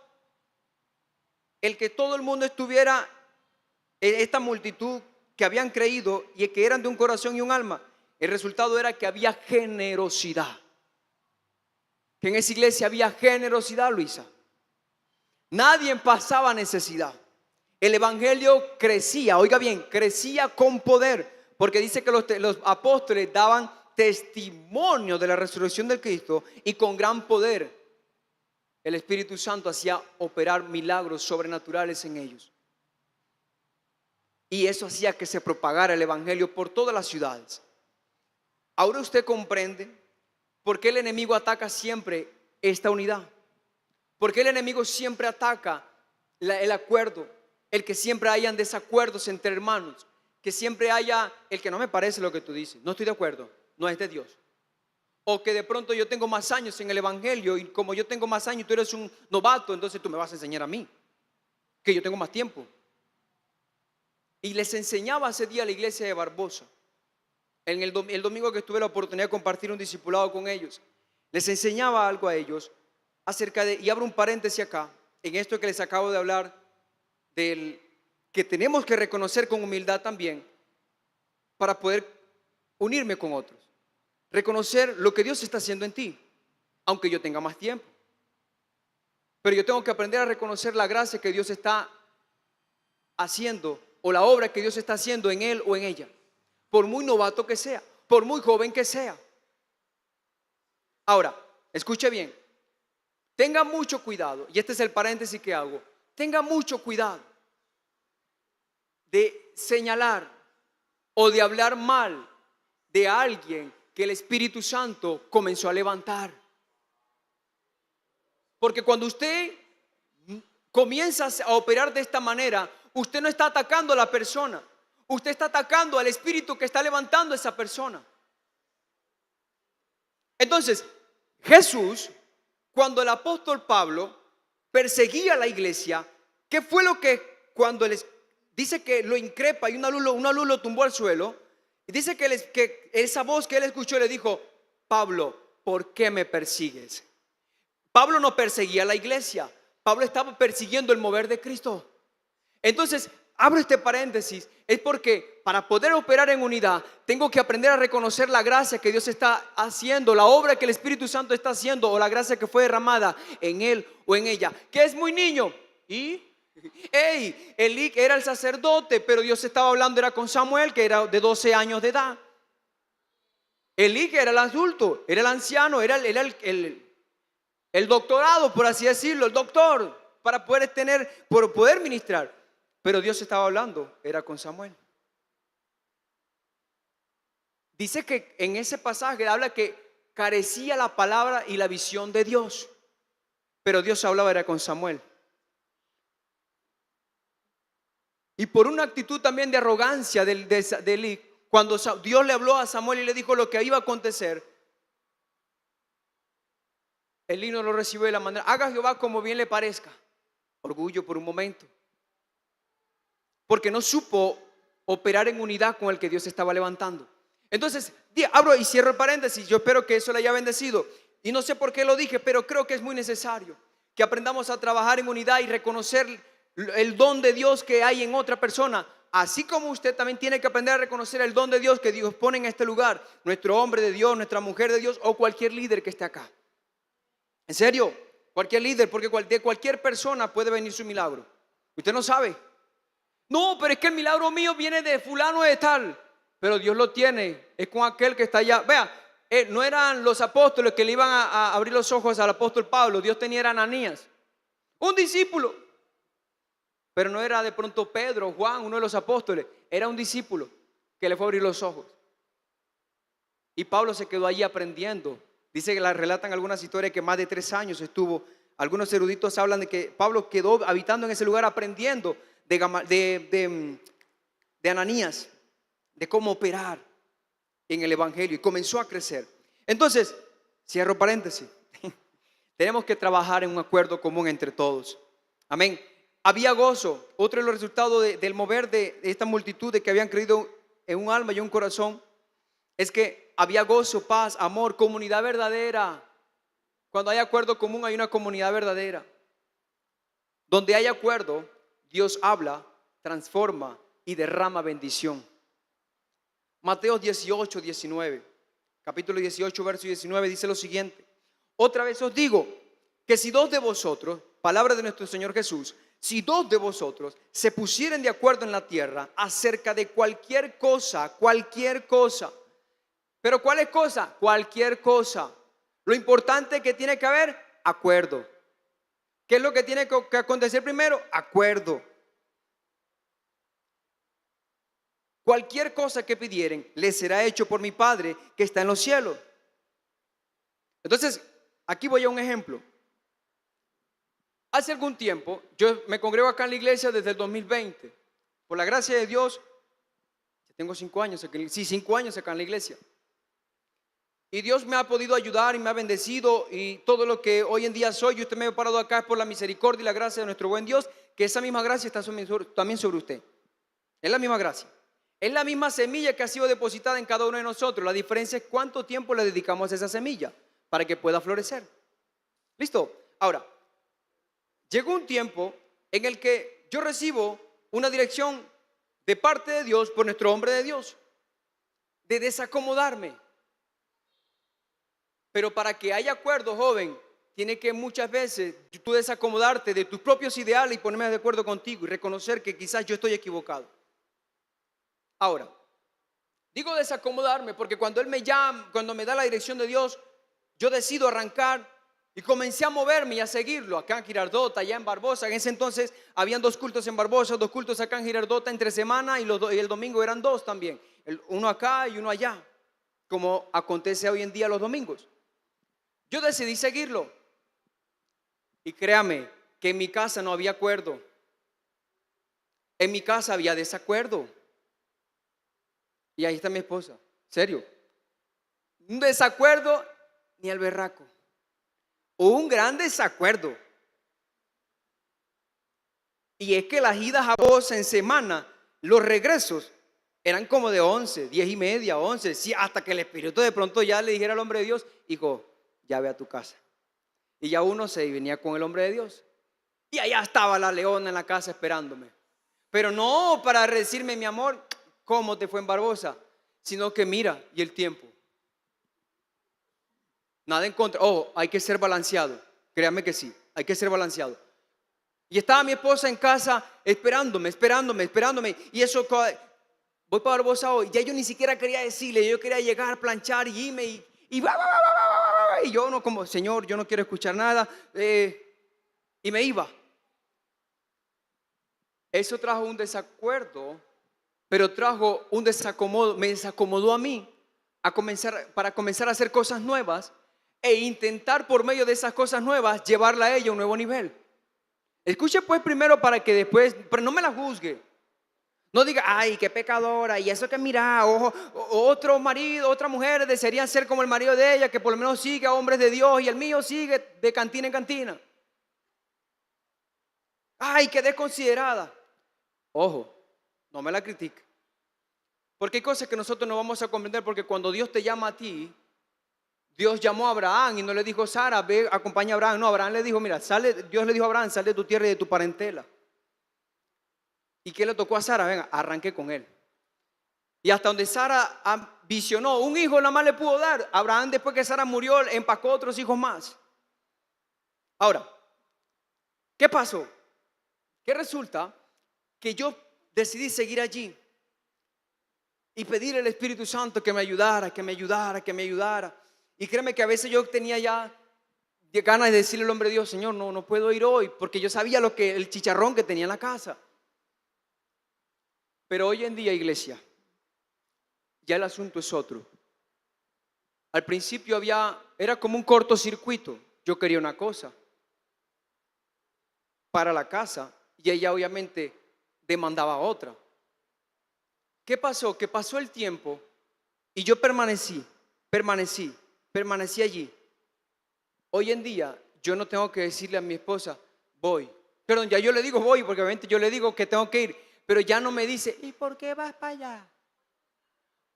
el que todo el mundo estuviera, esta multitud que habían creído y que eran de un corazón y un alma? El resultado era que había generosidad. Que en esa iglesia había generosidad, Luisa. Nadie pasaba necesidad. El evangelio crecía, oiga bien, crecía con poder, porque dice que los apóstoles daban testimonio de la resurrección del Cristo, y con gran poder el Espíritu Santo hacía operar milagros sobrenaturales en ellos. Y eso hacía que se propagara el evangelio por todas las ciudades. Ahora usted comprende por qué el enemigo ataca siempre esta unidad. ¿Por qué el enemigo siempre ataca el acuerdo? El que siempre hayan desacuerdos entre hermanos, que siempre haya el que no me parece lo que tú dices, no estoy de acuerdo, no es de Dios. O que de pronto yo tengo más años en el evangelio, y como yo tengo más años y tú eres un novato, entonces tú me vas a enseñar a mí, que yo tengo más tiempo. Y les enseñaba ese día a la iglesia de Barbosa, en el domingo que tuve la oportunidad de compartir un discipulado con ellos. Les enseñaba algo a ellos acerca de, y abro un paréntesis acá, en esto que les acabo de hablar, del que tenemos que reconocer con humildad también para poder unirme con otros. Reconocer lo que Dios está haciendo en ti, aunque yo tenga más tiempo. Pero yo tengo que aprender a reconocer la gracia que Dios está haciendo, o la obra que Dios está haciendo en él o en ella, por muy novato que sea, por muy joven que sea. Ahora, escuche bien, tenga mucho cuidado, y este es el paréntesis que hago. Tenga mucho cuidado de señalar o de hablar mal de alguien que el Espíritu Santo comenzó a levantar. Porque cuando usted comienza a operar de esta manera, usted no está atacando a la persona, usted está atacando al espíritu que está levantando a esa persona. Entonces, Jesús, cuando el apóstol Pablo perseguía a la iglesia, ¿qué fue lo que cuando les dice que lo increpa y una luz lo tumbó al suelo? Y dice que esa voz que él escuchó le dijo: Pablo, ¿por qué me persigues? Pablo no perseguía a la iglesia, Pablo estaba persiguiendo el mover de Cristo. Entonces, abro este paréntesis, es porque para poder operar en unidad tengo que aprender a reconocer la gracia que Dios está haciendo, la obra que el Espíritu Santo está haciendo, o la gracia que fue derramada en él o en ella, que es muy niño. Y Elí era el sacerdote, pero Dios estaba hablando, era con Samuel, que era de 12 años de edad. Elí, que era el adulto, era el anciano, era el doctorado, por así decirlo, el doctor, para poder ministrar. Pero Dios estaba hablando, era con Samuel. Dice que en ese pasaje habla que carecía la palabra y la visión de Dios, pero Dios hablaba era con Samuel. y por una actitud también de arrogancia de Eli, cuando Dios le habló a Samuel y le dijo lo que iba a acontecer, Eli no lo recibió de la manera, haga Jehová como bien le parezca. Orgullo por un momento, porque no supo operar en unidad con el que Dios estaba levantando. Entonces, abro y cierro el paréntesis. Yo espero que eso le haya bendecido. Y no sé por qué lo dije, pero creo que es muy necesario que aprendamos a trabajar en unidad y reconocer el don de Dios que hay en otra persona. Así como usted también tiene que aprender a reconocer el don de Dios que Dios pone en este lugar. Nuestro hombre de Dios, nuestra mujer de Dios o cualquier líder que esté acá. En serio, cualquier líder, porque de cualquier persona puede venir su milagro. Usted no sabe. No, pero es que el milagro mío viene de fulano de tal. Pero Dios lo tiene, es con aquel que está allá. Vea, no eran los apóstoles que le iban a abrir los ojos al apóstol Pablo. Dios tenía a Ananías, un discípulo. Pero no era de pronto Pedro, Juan, uno de los apóstoles. Era un discípulo que le fue a abrir los ojos. Y Pablo se quedó allí aprendiendo. Dice que la relatan algunas historias que más de 3 años estuvo. Algunos eruditos hablan de que Pablo quedó habitando en ese lugar aprendiendo de Ananías, de cómo operar en el evangelio, y comenzó a crecer. Entonces, cierro paréntesis, tenemos que trabajar en un acuerdo común entre todos. Amén. Había gozo. Otro de los resultados del mover de esta multitud de que habían creído en un alma y un corazón es que había gozo, paz, amor, comunidad verdadera. Cuando hay acuerdo común hay una comunidad verdadera. Donde hay acuerdo, Dios habla, transforma y derrama bendición. Mateo 18, 19, capítulo 18, verso 19 dice lo siguiente: otra vez os digo que si 2 de vosotros, palabra de nuestro Señor Jesús, si 2 de vosotros se pusieren de acuerdo en la tierra acerca de cualquier cosa, pero ¿cuál es cosa? Cualquier cosa. Lo importante es que tiene que haber acuerdo. ¿Qué es lo que tiene que acontecer primero? Acuerdo. Cualquier cosa que pidieren les será hecho por mi Padre que está en los cielos. Entonces, aquí voy a un ejemplo. Hace algún tiempo, yo me congrego acá en la iglesia desde el 2020. Por la gracia de Dios, tengo 5 años, 5 años acá en la iglesia. Y Dios me ha podido ayudar y me ha bendecido, y todo lo que hoy en día soy y usted me ha parado acá es por la misericordia y la gracia de nuestro buen Dios, que esa misma gracia está también sobre usted. Es la misma gracia. Es la misma semilla que ha sido depositada en cada uno de nosotros. La diferencia es cuánto tiempo le dedicamos a esa semilla para que pueda florecer. ¿Listo? Ahora, llegó un tiempo en el que yo recibo una dirección de parte de Dios por nuestro hombre de Dios de desacomodarme. Pero para que haya acuerdo, joven, tiene que muchas veces tú desacomodarte de tus propios ideales y ponerme de acuerdo contigo y reconocer que quizás yo estoy equivocado. Ahora, digo desacomodarme porque cuando Él me llama, cuando me da la dirección de Dios, yo decido arrancar y comencé a moverme y a seguirlo. Acá en Girardota, allá en Barbosa. En ese entonces habían 2 cultos en Barbosa, 2 cultos acá en Girardota entre semana, y el domingo eran 2 también. Uno acá y uno allá, como acontece hoy en día los domingos. Yo decidí seguirlo. Y créame que en mi casa no había acuerdo. En mi casa había desacuerdo. Y ahí está mi esposa. ¿Serio? Un desacuerdo ni al berraco. Un gran desacuerdo. Y es que las idas a Barbosa en semana, los regresos eran como de 11, 10 y media, 11. Sí, hasta que el Espíritu de pronto ya le dijera al hombre de Dios: hijo, ya ve a tu casa. Y ya uno se venía con el hombre de Dios. Y allá estaba la leona en la casa esperándome. Pero no para decirme: mi amor, ¿cómo te fue en Barbosa? Sino que mira, y el tiempo. Nada en contra. Oh, hay que ser balanceado. Créame que sí, hay que ser balanceado. Y estaba mi esposa en casa esperándome. Y eso, voy para Barbosa hoy. Ya yo ni siquiera quería decirle. Yo quería llegar, planchar y irme. Y yo no, como Señor, yo no quiero escuchar nada. Y me iba. Eso trajo un desacuerdo, pero trajo un desacomodo. Me desacomodó a mí para comenzar a hacer cosas nuevas e intentar por medio de esas cosas nuevas llevarla a ella a un nuevo nivel. Escuche pues primero para que después, pero no me la juzgue. No diga, ay, qué pecadora, y eso que mira, ojo, otro marido, otra mujer desearían ser como el marido de ella, que por lo menos sigue a hombres de Dios, y el mío sigue de cantina en cantina. Ay, qué desconsiderada. Ojo, no me la critique. Porque hay cosas que nosotros no vamos a comprender, porque cuando Dios te llama a ti, Dios llamó a Abraham y no le dijo, Sara, ve, acompaña a Abraham. No, Abraham le dijo, mira, Dios le dijo a Abraham, sal de tu tierra y de tu parentela. ¿Y qué le tocó a Sara? Venga, arranqué con él. Y hasta donde Sara visionó, un hijo nada más le pudo dar. Abraham, después que Sara murió, empacó otros hijos más. Ahora, ¿qué pasó? Que resulta que yo decidí seguir allí y pedir al Espíritu Santo que me ayudara, que me ayudara, que me ayudara. Y créeme que a veces yo tenía ya ganas de decirle al hombre de Dios, Señor, no puedo ir hoy, porque yo sabía el chicharrón que tenía en la casa. Pero hoy en día, iglesia, ya el asunto es otro. Al principio era como un cortocircuito. Yo quería una cosa para la casa y ella obviamente demandaba otra. ¿Qué pasó? Que pasó el tiempo y yo permanecí allí. Hoy en día yo no tengo que decirle a mi esposa, voy. Perdón, ya yo le digo voy, porque obviamente yo le digo que tengo que ir, pero ya no me dice, ¿y por qué vas para allá?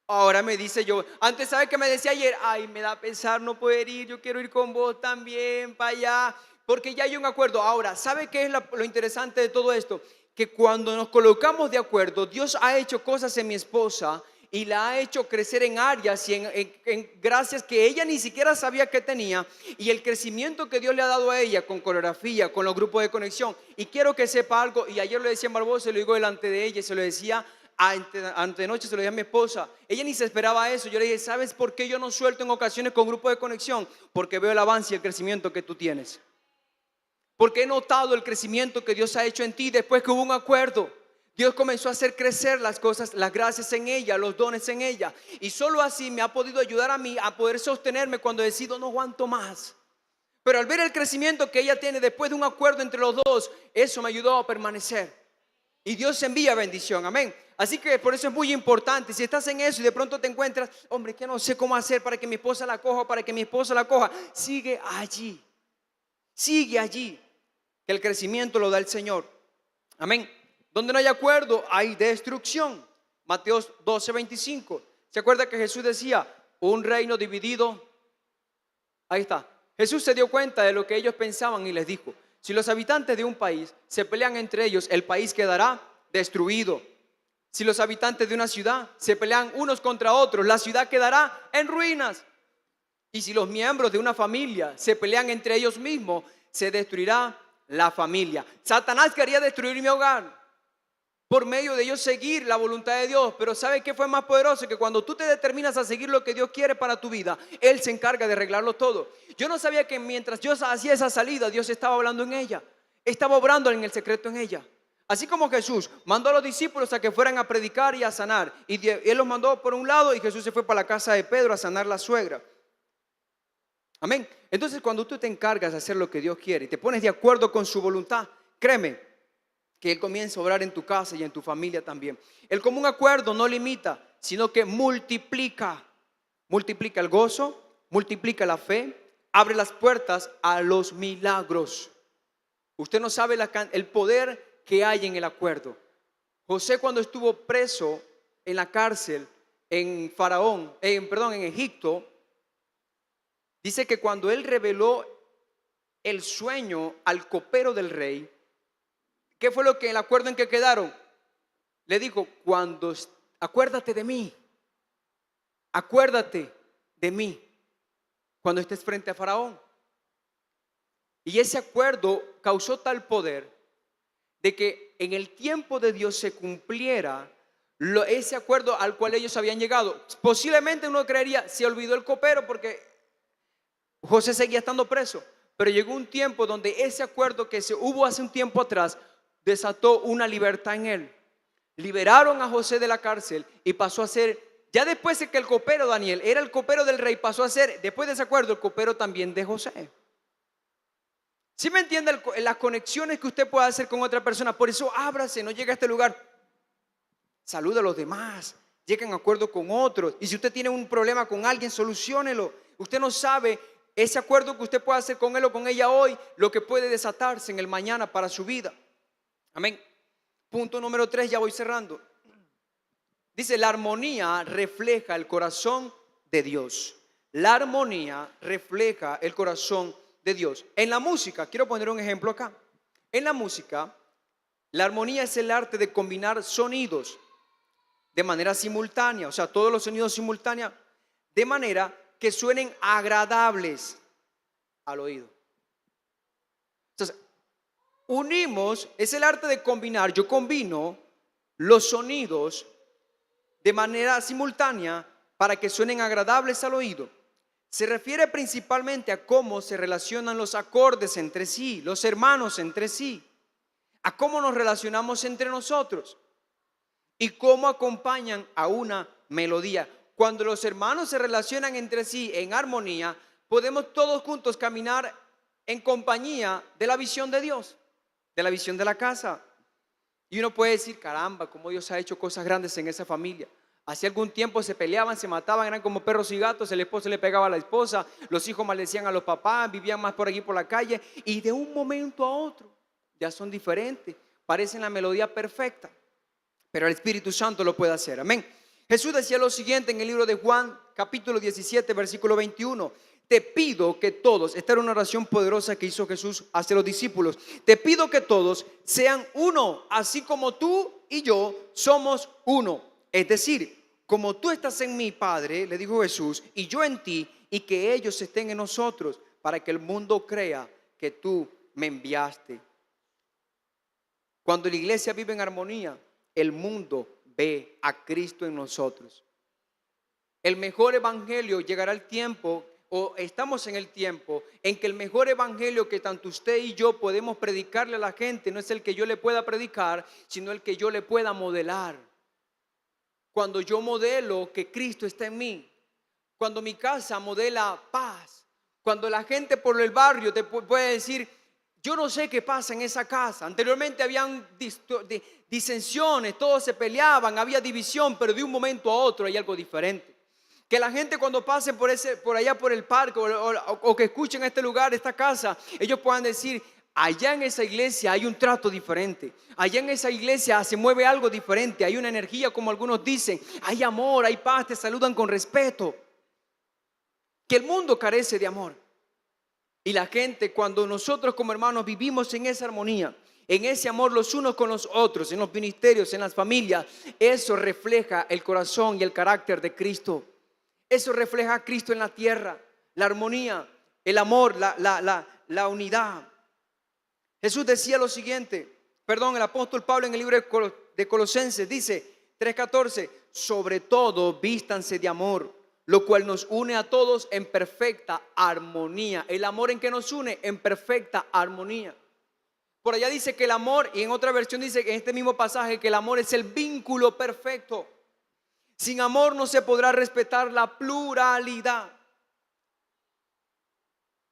Ahora me dice yo, antes ¿sabe qué me decía ayer? Ay, me da pesar no poder ir, yo quiero ir con vos también para allá, porque ya hay un acuerdo. Ahora, ¿sabe qué es lo interesante de todo esto? Que cuando nos colocamos de acuerdo, Dios ha hecho cosas en mi esposa y la ha hecho crecer en áreas y en gracias que ella ni siquiera sabía que tenía, y el crecimiento que Dios le ha dado a ella con coreografía, con los grupos de conexión. Y quiero que sepa algo, y ayer lo decía en Barbosa, se lo digo delante de ella y se lo decía antenoche, se lo dije a mi esposa. Ella ni se esperaba eso. Yo le dije, ¿sabes por qué yo no suelto en ocasiones con grupos de conexión? Porque veo el avance y el crecimiento que tú tienes. Porque he notado el crecimiento que Dios ha hecho en ti después que hubo un acuerdo. Dios comenzó a hacer crecer las cosas, las gracias en ella, los dones en ella. Y solo así me ha podido ayudar a mí a poder sostenerme cuando decido no aguanto más. Pero al ver el crecimiento que ella tiene después de un acuerdo entre los dos, eso me ayudó a permanecer. Y Dios envía bendición, amén. Así que por eso es muy importante. Si estás en eso y de pronto te encuentras, hombre, que no sé cómo hacer para que mi esposa la coja, para que mi esposa la coja, sigue allí. Sigue allí. Que el crecimiento lo da el Señor. Amén. Donde no hay acuerdo, hay destrucción. Mateo 12:25. ¿Se acuerda que Jesús decía, un reino dividido? Ahí está. Jesús se dio cuenta de lo que ellos pensaban y les dijo, si los habitantes de un país se pelean entre ellos, el país quedará destruido. Si los habitantes de una ciudad se pelean unos contra otros, la ciudad quedará en ruinas. Y si los miembros de una familia se pelean entre ellos mismos, se destruirá la familia. Satanás quería destruir mi hogar por medio de ellos seguir la voluntad de Dios. Pero ¿sabe qué fue más poderoso? Que cuando tú te determinas a seguir lo que Dios quiere para tu vida, Él se encarga de arreglarlo todo. Yo no sabía que mientras yo hacía esa salida, Dios estaba hablando en ella, estaba obrando en el secreto en ella. Así como Jesús mandó a los discípulos a que fueran a predicar y a sanar, y Él los mandó por un lado y Jesús se fue para la casa de Pedro a sanar la suegra. Amén. Entonces cuando tú te encargas de hacer lo que Dios quiere y te pones de acuerdo con su voluntad, créeme que Él comienza a obrar en tu casa y en tu familia también. El común acuerdo no limita, sino que multiplica. Multiplica el gozo, multiplica la fe, abre las puertas a los milagros. Usted no sabe el poder que hay en el acuerdo. José, cuando estuvo preso en la cárcel en en Egipto, dice que cuando él reveló el sueño al copero del rey, ¿qué fue lo que el acuerdo en que quedaron? Le dijo, acuérdate de mí, acuérdate de mí cuando estés frente a Faraón. Y ese acuerdo causó tal poder de que en el tiempo de Dios se cumpliera ese acuerdo al cual ellos habían llegado. Posiblemente uno creería, se olvidó el copero porque José seguía estando preso, pero llegó un tiempo donde ese acuerdo que se hubo hace un tiempo atrás desató una libertad en él. Liberaron a José de la cárcel y pasó a ser, ya después de que el copero Daniel era el copero del rey, pasó a ser, después de ese acuerdo, el copero también de José. ¿Sí me entiende las conexiones que usted puede hacer con otra persona? Por eso ábrase, no llegue a este lugar saluda a los demás, lleguen a acuerdo con otros. Y si usted tiene un problema con alguien, soluciónelo. Usted no sabe ese acuerdo que usted puede hacer con él o con ella hoy, lo que puede desatarse en el mañana para su vida. Amén. Punto número 3, ya voy cerrando. Dice, la armonía refleja el corazón de Dios. La armonía refleja el corazón de Dios. En la música, quiero poner un ejemplo acá. En la música, la armonía es el arte de combinar sonidos de manera simultánea, o sea, todos los sonidos simultáneos, de manera que suenen agradables al oído. Entonces, unimos, es el arte de combinar, yo combino los sonidos de manera simultánea para que suenen agradables al oído. Se refiere principalmente a cómo se relacionan los acordes entre sí, los hermanos entre sí, a cómo nos relacionamos entre nosotros y cómo acompañan a una melodía. Cuando los hermanos se relacionan entre sí en armonía, podemos todos juntos caminar en compañía de la visión de Dios, de la visión de la casa. Y uno puede decir, caramba, cómo Dios ha hecho cosas grandes en esa familia. Hace algún tiempo se peleaban, se mataban, eran como perros y gatos, el esposo le pegaba a la esposa, los hijos maldecían a los papás, vivían más por aquí por la calle, y de un momento a otro ya son diferentes, parecen la melodía perfecta, pero el Espíritu Santo lo puede hacer. Amén. Jesús decía lo siguiente en el libro de Juan, capítulo 17, versículo 21. Te pido que todos, esta era una oración poderosa que hizo Jesús hacia los discípulos, te pido que todos sean uno, así como tú y yo somos uno. Es decir, como tú estás en mí, Padre, le dijo Jesús, y yo en ti, y que ellos estén en nosotros, para que el mundo crea que tú me enviaste. Cuando la iglesia vive en armonía, el mundo ve a Cristo en nosotros. El mejor evangelio, llegará el tiempo, o estamos en el tiempo, en que el mejor evangelio que tanto usted y yo podemos predicarle a la gente no es el que yo le pueda predicar, sino el que yo le pueda modelar. Cuando yo modelo que Cristo está en mí, cuando mi casa modela paz, cuando la gente por el barrio te puede decir, yo no sé qué pasa en esa casa. Anteriormente habían disensiones, todos se peleaban, había división, pero de un momento a otro hay algo diferente. Que la gente cuando pasen por allá por el parque o que escuchen este lugar, esta casa, ellos puedan decir, allá en esa iglesia hay un trato diferente. Allá en esa iglesia se mueve algo diferente. Hay una energía, como algunos dicen. Hay amor, hay paz, te saludan con respeto. Que el mundo carece de amor. Y la gente, cuando nosotros como hermanos vivimos en esa armonía, en ese amor los unos con los otros, en los ministerios, en las familias, eso refleja el corazón y el carácter de Cristo. Eso refleja a Cristo en la tierra. La armonía, el amor, la unidad. Jesús decía lo siguiente, el apóstol Pablo en el libro de Colosenses dice 3:14, sobre todo vístanse de amor, lo cual nos une a todos en perfecta armonía. El amor en que nos une en perfecta armonía. Por allá dice que el amor, y en otra versión dice en este mismo pasaje que el amor es el vínculo perfecto. Sin amor no se podrá respetar la pluralidad.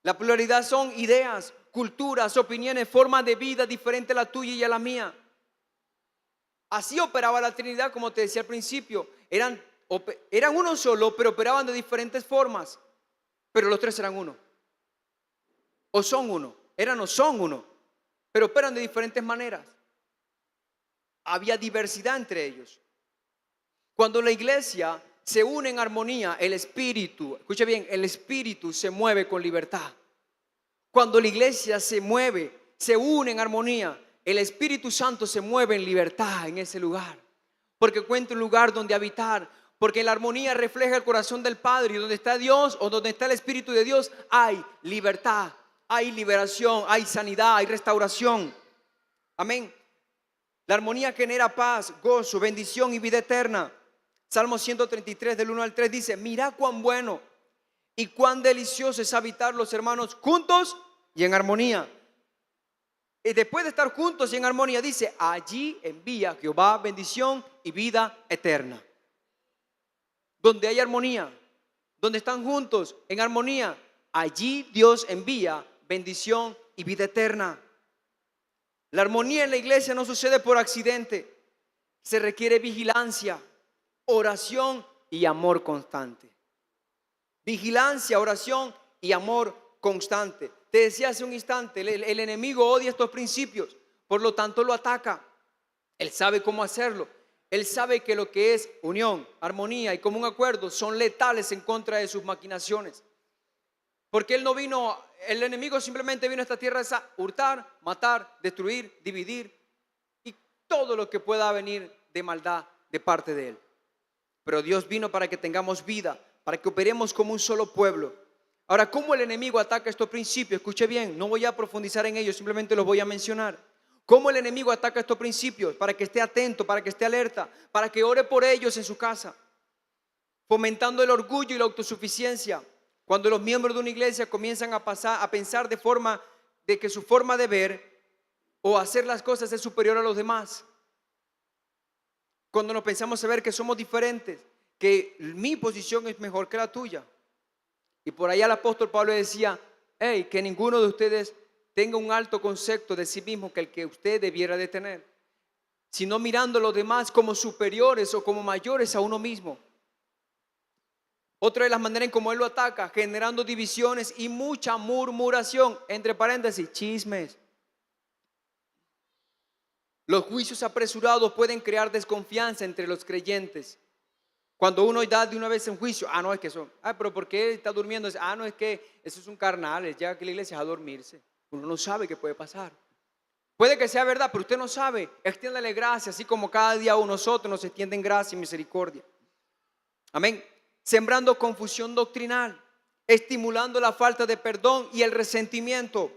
La pluralidad son ideas, culturas, opiniones, formas de vida diferentes a la tuya y a la mía. Así operaba la Trinidad, como te decía al principio. Eran uno solo, pero operaban de diferentes formas. Pero los tres eran uno. O son uno. Eran o son uno. Pero operan de diferentes maneras. Había diversidad entre ellos. Cuando la iglesia se une en armonía, el espíritu, escuche bien, el espíritu se mueve con libertad. Cuando la iglesia se mueve, se une en armonía, el Espíritu Santo se mueve en libertad en ese lugar. Porque cuenta un lugar donde habitar. Porque la armonía refleja el corazón del Padre. Y donde está Dios o donde está el Espíritu de Dios, hay libertad, hay liberación, hay sanidad, hay restauración. Amén. La armonía genera paz, gozo, bendición y vida eterna. Salmo 133 del 1 al 3 dice, mira cuán bueno y cuán delicioso es habitar los hermanos juntos y en armonía. Y después de estar juntos y en armonía dice, allí envía Jehová bendición y vida eterna. Donde hay armonía, donde están juntos en armonía, allí Dios envía bendición y vida eterna. La armonía en la iglesia no sucede por accidente. se requiere vigilancia, oración y amor constante. Vigilancia, oración y amor constante. Te decía hace un instante, el enemigo odia estos principios, por lo tanto lo ataca. Él sabe cómo hacerlo. Él sabe que lo que es unión, armonía y común acuerdo son letales en contra de sus maquinaciones. Porque el enemigo simplemente vino a esta tierra a hurtar, matar, destruir, dividir y todo lo que pueda venir de maldad de parte de él. Pero Dios vino para que tengamos vida, para que operemos como un solo pueblo. Ahora, ¿cómo el enemigo ataca estos principios? Escuche bien, no voy a profundizar en ellos, simplemente los voy a mencionar. ¿Cómo el enemigo ataca estos principios? Para que esté atento, para que esté alerta, para que ore por ellos en su casa. Fomentando el orgullo y la autosuficiencia. Cuando los miembros de una iglesia comienzan a pensar de que su forma de ver o hacer las cosas es superior a los demás. Cuando nos pensamos a ver que somos diferentes, que mi posición es mejor que la tuya. Y por allá el apóstol Pablo decía, hey, que ninguno de ustedes tenga un alto concepto de sí mismo que el que usted debiera de tener, sino mirando a los demás como superiores o como mayores a uno mismo. Otra de las maneras en cómo él lo ataca, generando divisiones y mucha murmuración, entre paréntesis, chismes. Los juicios apresurados pueden crear desconfianza entre los creyentes. Cuando uno da de una vez en juicio, no es que eso, pero ¿por qué está durmiendo? No es que eso es un carnal, es ya que la iglesia es a dormirse. Uno no sabe qué puede pasar. Puede que sea verdad, pero usted no sabe. Extiéndale gracia, así como cada día a nosotros nos extienden gracia y misericordia. Amén. Sembrando confusión doctrinal, estimulando la falta de perdón y el resentimiento.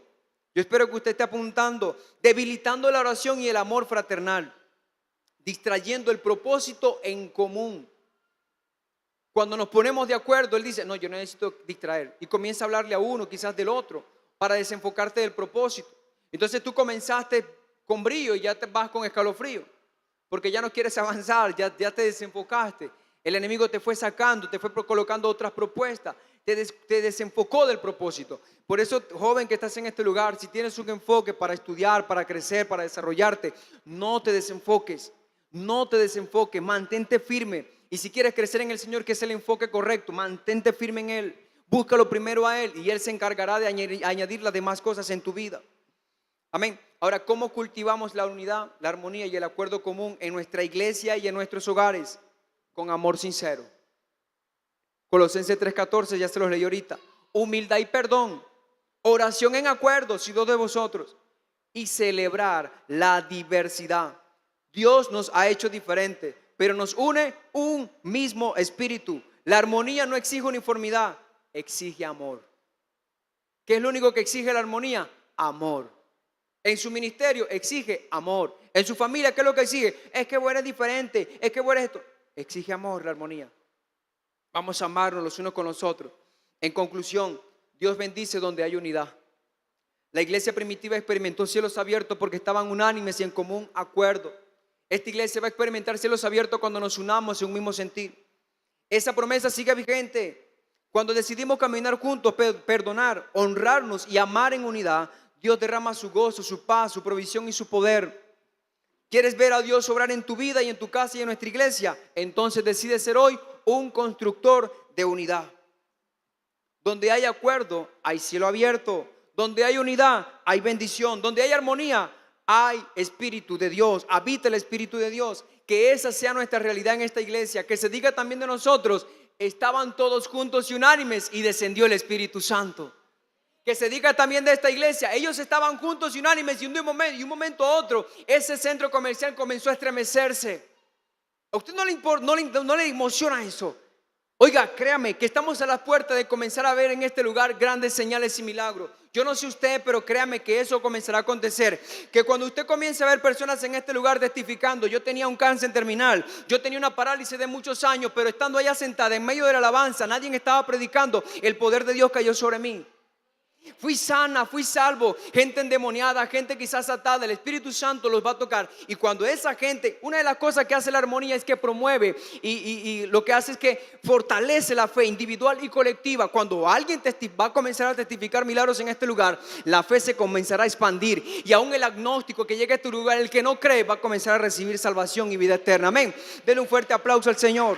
Yo espero que usted esté apuntando, debilitando la oración y el amor fraternal, distrayendo el propósito en común. Cuando nos ponemos de acuerdo, él dice, no, yo necesito distraer. Y comienza a hablarle a uno, quizás del otro, para desenfocarte del propósito. Entonces tú comenzaste con brillo y ya te vas con escalofrío, porque ya no quieres avanzar, ya te desenfocaste. El enemigo te fue sacando, te fue colocando otras propuestas, te desenfocó del propósito. Por eso, joven que estás en este lugar, si tienes un enfoque para estudiar, para crecer, para desarrollarte, no te desenfoques, mantente firme. Y si quieres crecer en el Señor, que es el enfoque correcto, mantente firme en Él. Búscalo primero a Él y Él se encargará de añadir las demás cosas en tu vida. Amén. Ahora, ¿cómo cultivamos la unidad, la armonía y el acuerdo común en nuestra iglesia y en nuestros hogares? Con amor sincero. Colosenses 3:14, ya se los leí ahorita. Humildad y perdón, oración en acuerdo, si dos de vosotros, y celebrar la diversidad. Dios nos ha hecho diferentes, pero nos une un mismo espíritu. La armonía no exige uniformidad, exige amor. ¿Qué es lo único que exige la armonía? Amor. En su ministerio exige amor. En su familia, ¿qué es lo que exige? Es que vos eres diferente, es que vos eres esto. Exige amor, la armonía. Vamos a amarnos los unos con los otros. En conclusión, Dios bendice donde hay unidad. La iglesia primitiva experimentó cielos abiertos porque estaban unánimes y en común acuerdo. Esta iglesia va a experimentar cielos abiertos cuando nos unamos en un mismo sentir. Esa promesa sigue vigente. Cuando decidimos caminar juntos, perdonar, honrarnos y amar en unidad, Dios derrama su gozo, su paz, su provisión y su poder. ¿Quieres ver a Dios obrar en tu vida y en tu casa y en nuestra iglesia? Entonces decide ser hoy un constructor de unidad. Donde hay acuerdo, hay cielo abierto. Donde hay unidad, hay bendición. Donde hay armonía, hay Espíritu de Dios. Habita el Espíritu de Dios. Que esa sea nuestra realidad en esta iglesia. Que se diga también de nosotros, estaban todos juntos y unánimes y descendió el Espíritu Santo. Que se diga también de esta iglesia, ellos estaban juntos y unánimes y un momento a otro ese centro comercial comenzó a estremecerse. ¿A usted no le emociona eso? Oiga, créame que estamos a la puerta de comenzar a ver en este lugar grandes señales y milagros. Yo no sé usted, pero créame que eso comenzará a acontecer. Que cuando usted comience a ver personas en este lugar testificando, yo tenía un cáncer terminal, yo tenía una parálisis de muchos años, pero estando allá sentada en medio de la alabanza, nadie estaba predicando, el poder de Dios cayó sobre mí. Fui sana, fui salvo. Gente endemoniada, gente quizás atada, el Espíritu Santo los va a tocar. Y cuando esa gente, una de las cosas que hace la armonía es que promueve y lo que hace es que fortalece la fe individual y colectiva. Cuando alguien va a comenzar a testificar milagros en este lugar, la fe se comenzará a expandir. Y aún el agnóstico que llegue a este lugar, el que no cree, va a comenzar a recibir salvación y vida eterna. Amén. Denle un fuerte aplauso al Señor.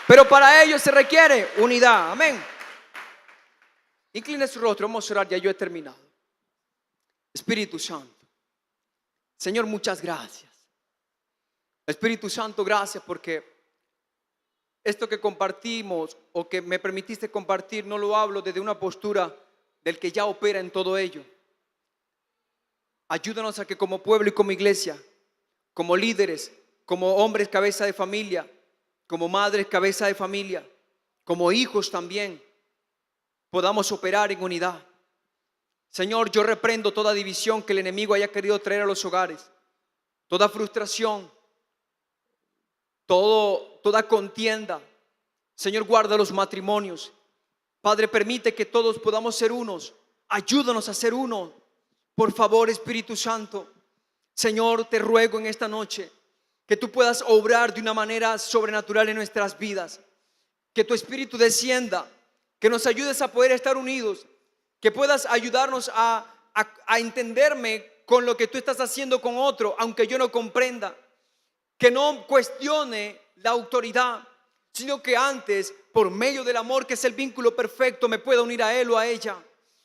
Pero para ello se requiere unidad. Amén. Incline su rostro, vamos a orar, ya yo he terminado. Espíritu Santo, Señor, muchas gracias. Espíritu Santo, gracias porque esto que compartimos o que me permitiste compartir, no lo hablo desde una postura del que ya opera en todo ello. Ayúdanos a que como pueblo y como iglesia, como líderes, como hombres cabeza de familia, como madres cabeza de familia, como hijos también, podamos operar en unidad. Señor, yo reprendo toda división que el enemigo haya querido traer a los hogares, toda frustración, toda contienda. Señor, guarda los matrimonios. Padre, permite que todos podamos ser unos. Ayúdanos a ser uno. Por favor, Espíritu Santo. Señor, te ruego en esta noche que tú puedas obrar de una manera sobrenatural en nuestras vidas. Que tu Espíritu descienda, que nos ayudes a poder estar unidos, que puedas ayudarnos a entenderme con lo que tú estás haciendo con otro, aunque yo no comprenda, que no cuestione la autoridad, sino que antes, por medio del amor que es el vínculo perfecto, me pueda unir a él o a ella.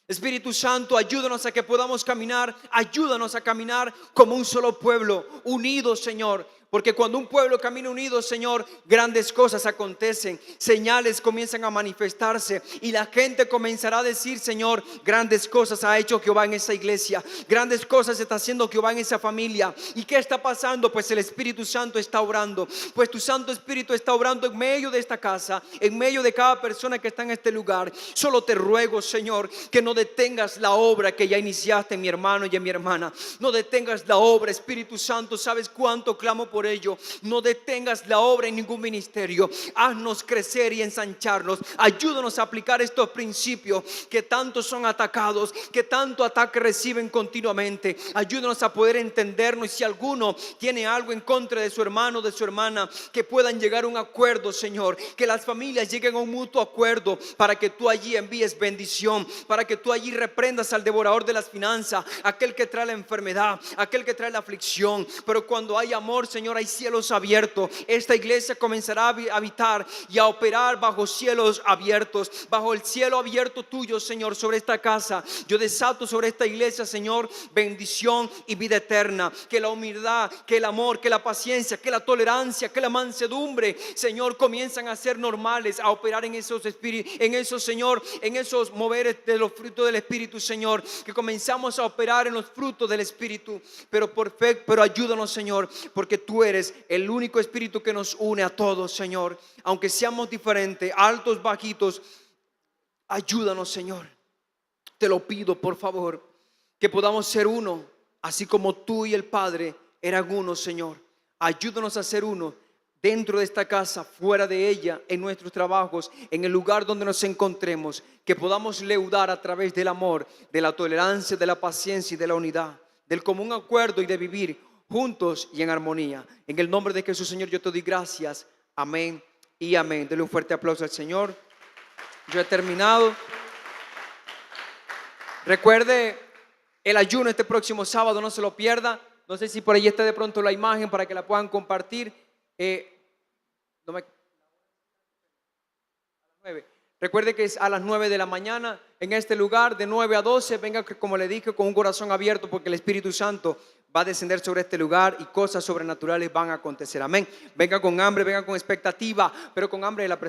Espíritu Santo, ayúdanos a que podamos caminar, ayúdanos a caminar como un solo pueblo, unidos, Señor. Porque cuando un pueblo camina unido, Señor, grandes cosas acontecen, señales comienzan a manifestarse y la gente comenzará a decir, Señor, grandes cosas ha hecho Jehová en esa iglesia, grandes cosas está haciendo Jehová en esa familia. ¿Y qué está pasando? Pues el Espíritu Santo está obrando, pues tu Santo Espíritu está obrando en medio de esta casa, en medio de cada persona que está en este lugar. Solo te ruego, Señor, que no detengas la obra que ya iniciaste en mi hermano y en mi hermana. No detengas la obra, Espíritu Santo, sabes cuánto clamo por ello. No detengas la obra en ningún ministerio. Haznos crecer y ensancharnos. Ayúdanos a aplicar estos principios que tanto son atacados, que tanto ataque reciben continuamente. Ayúdanos a poder entendernos, y si alguno tiene algo en contra de su hermano, de su hermana, que puedan llegar a un acuerdo, Señor, que las familias lleguen a un mutuo acuerdo, para que tú allí envíes bendición, para que tú allí reprendas al devorador de las finanzas, aquel que trae la enfermedad, aquel que trae la aflicción. Pero cuando hay amor, Señor, hay cielos abiertos. Esta iglesia comenzará a habitar y a operar bajo cielos abiertos, bajo el cielo abierto tuyo, Señor, sobre esta casa. Yo desato sobre esta iglesia, Señor, bendición y vida eterna. Que la humildad, que el amor, que la paciencia, que la tolerancia, que la mansedumbre, Señor, comienzan a ser normales, a operar en esos espíritus, en esos, Señor, en esos moveres de los frutos del Espíritu, Señor. Que comenzamos a operar en los frutos del Espíritu, pero ayúdanos, Señor, porque tú eres el único Espíritu que nos une a todos, Señor. Aunque seamos diferentes, altos, bajitos, ayúdanos, Señor. Te lo pido, por favor, que podamos ser uno, así como tú y el Padre eran uno, Señor. Ayúdanos a ser uno dentro de esta casa, fuera de ella, en nuestros trabajos, en el lugar donde nos encontremos. Que podamos leudar a través del amor, de la tolerancia, de la paciencia y de la unidad, del común acuerdo y de vivir juntos y en armonía. En el nombre de Jesús, Señor, yo te doy gracias. Amén y amén. Dele un fuerte aplauso al Señor. Yo he terminado. Recuerde el ayuno este próximo sábado, no se lo pierda. No sé si por ahí está de pronto la imagen para que la puedan compartir. No me... 9. Recuerde que es a las 9 de la mañana en este lugar, de 9 a 12. Venga, como le dije, con un corazón abierto, porque el Espíritu Santo va a descender sobre este lugar y cosas sobrenaturales van a acontecer. Amén. Venga con hambre, venga con expectativa, pero con hambre de la presencia.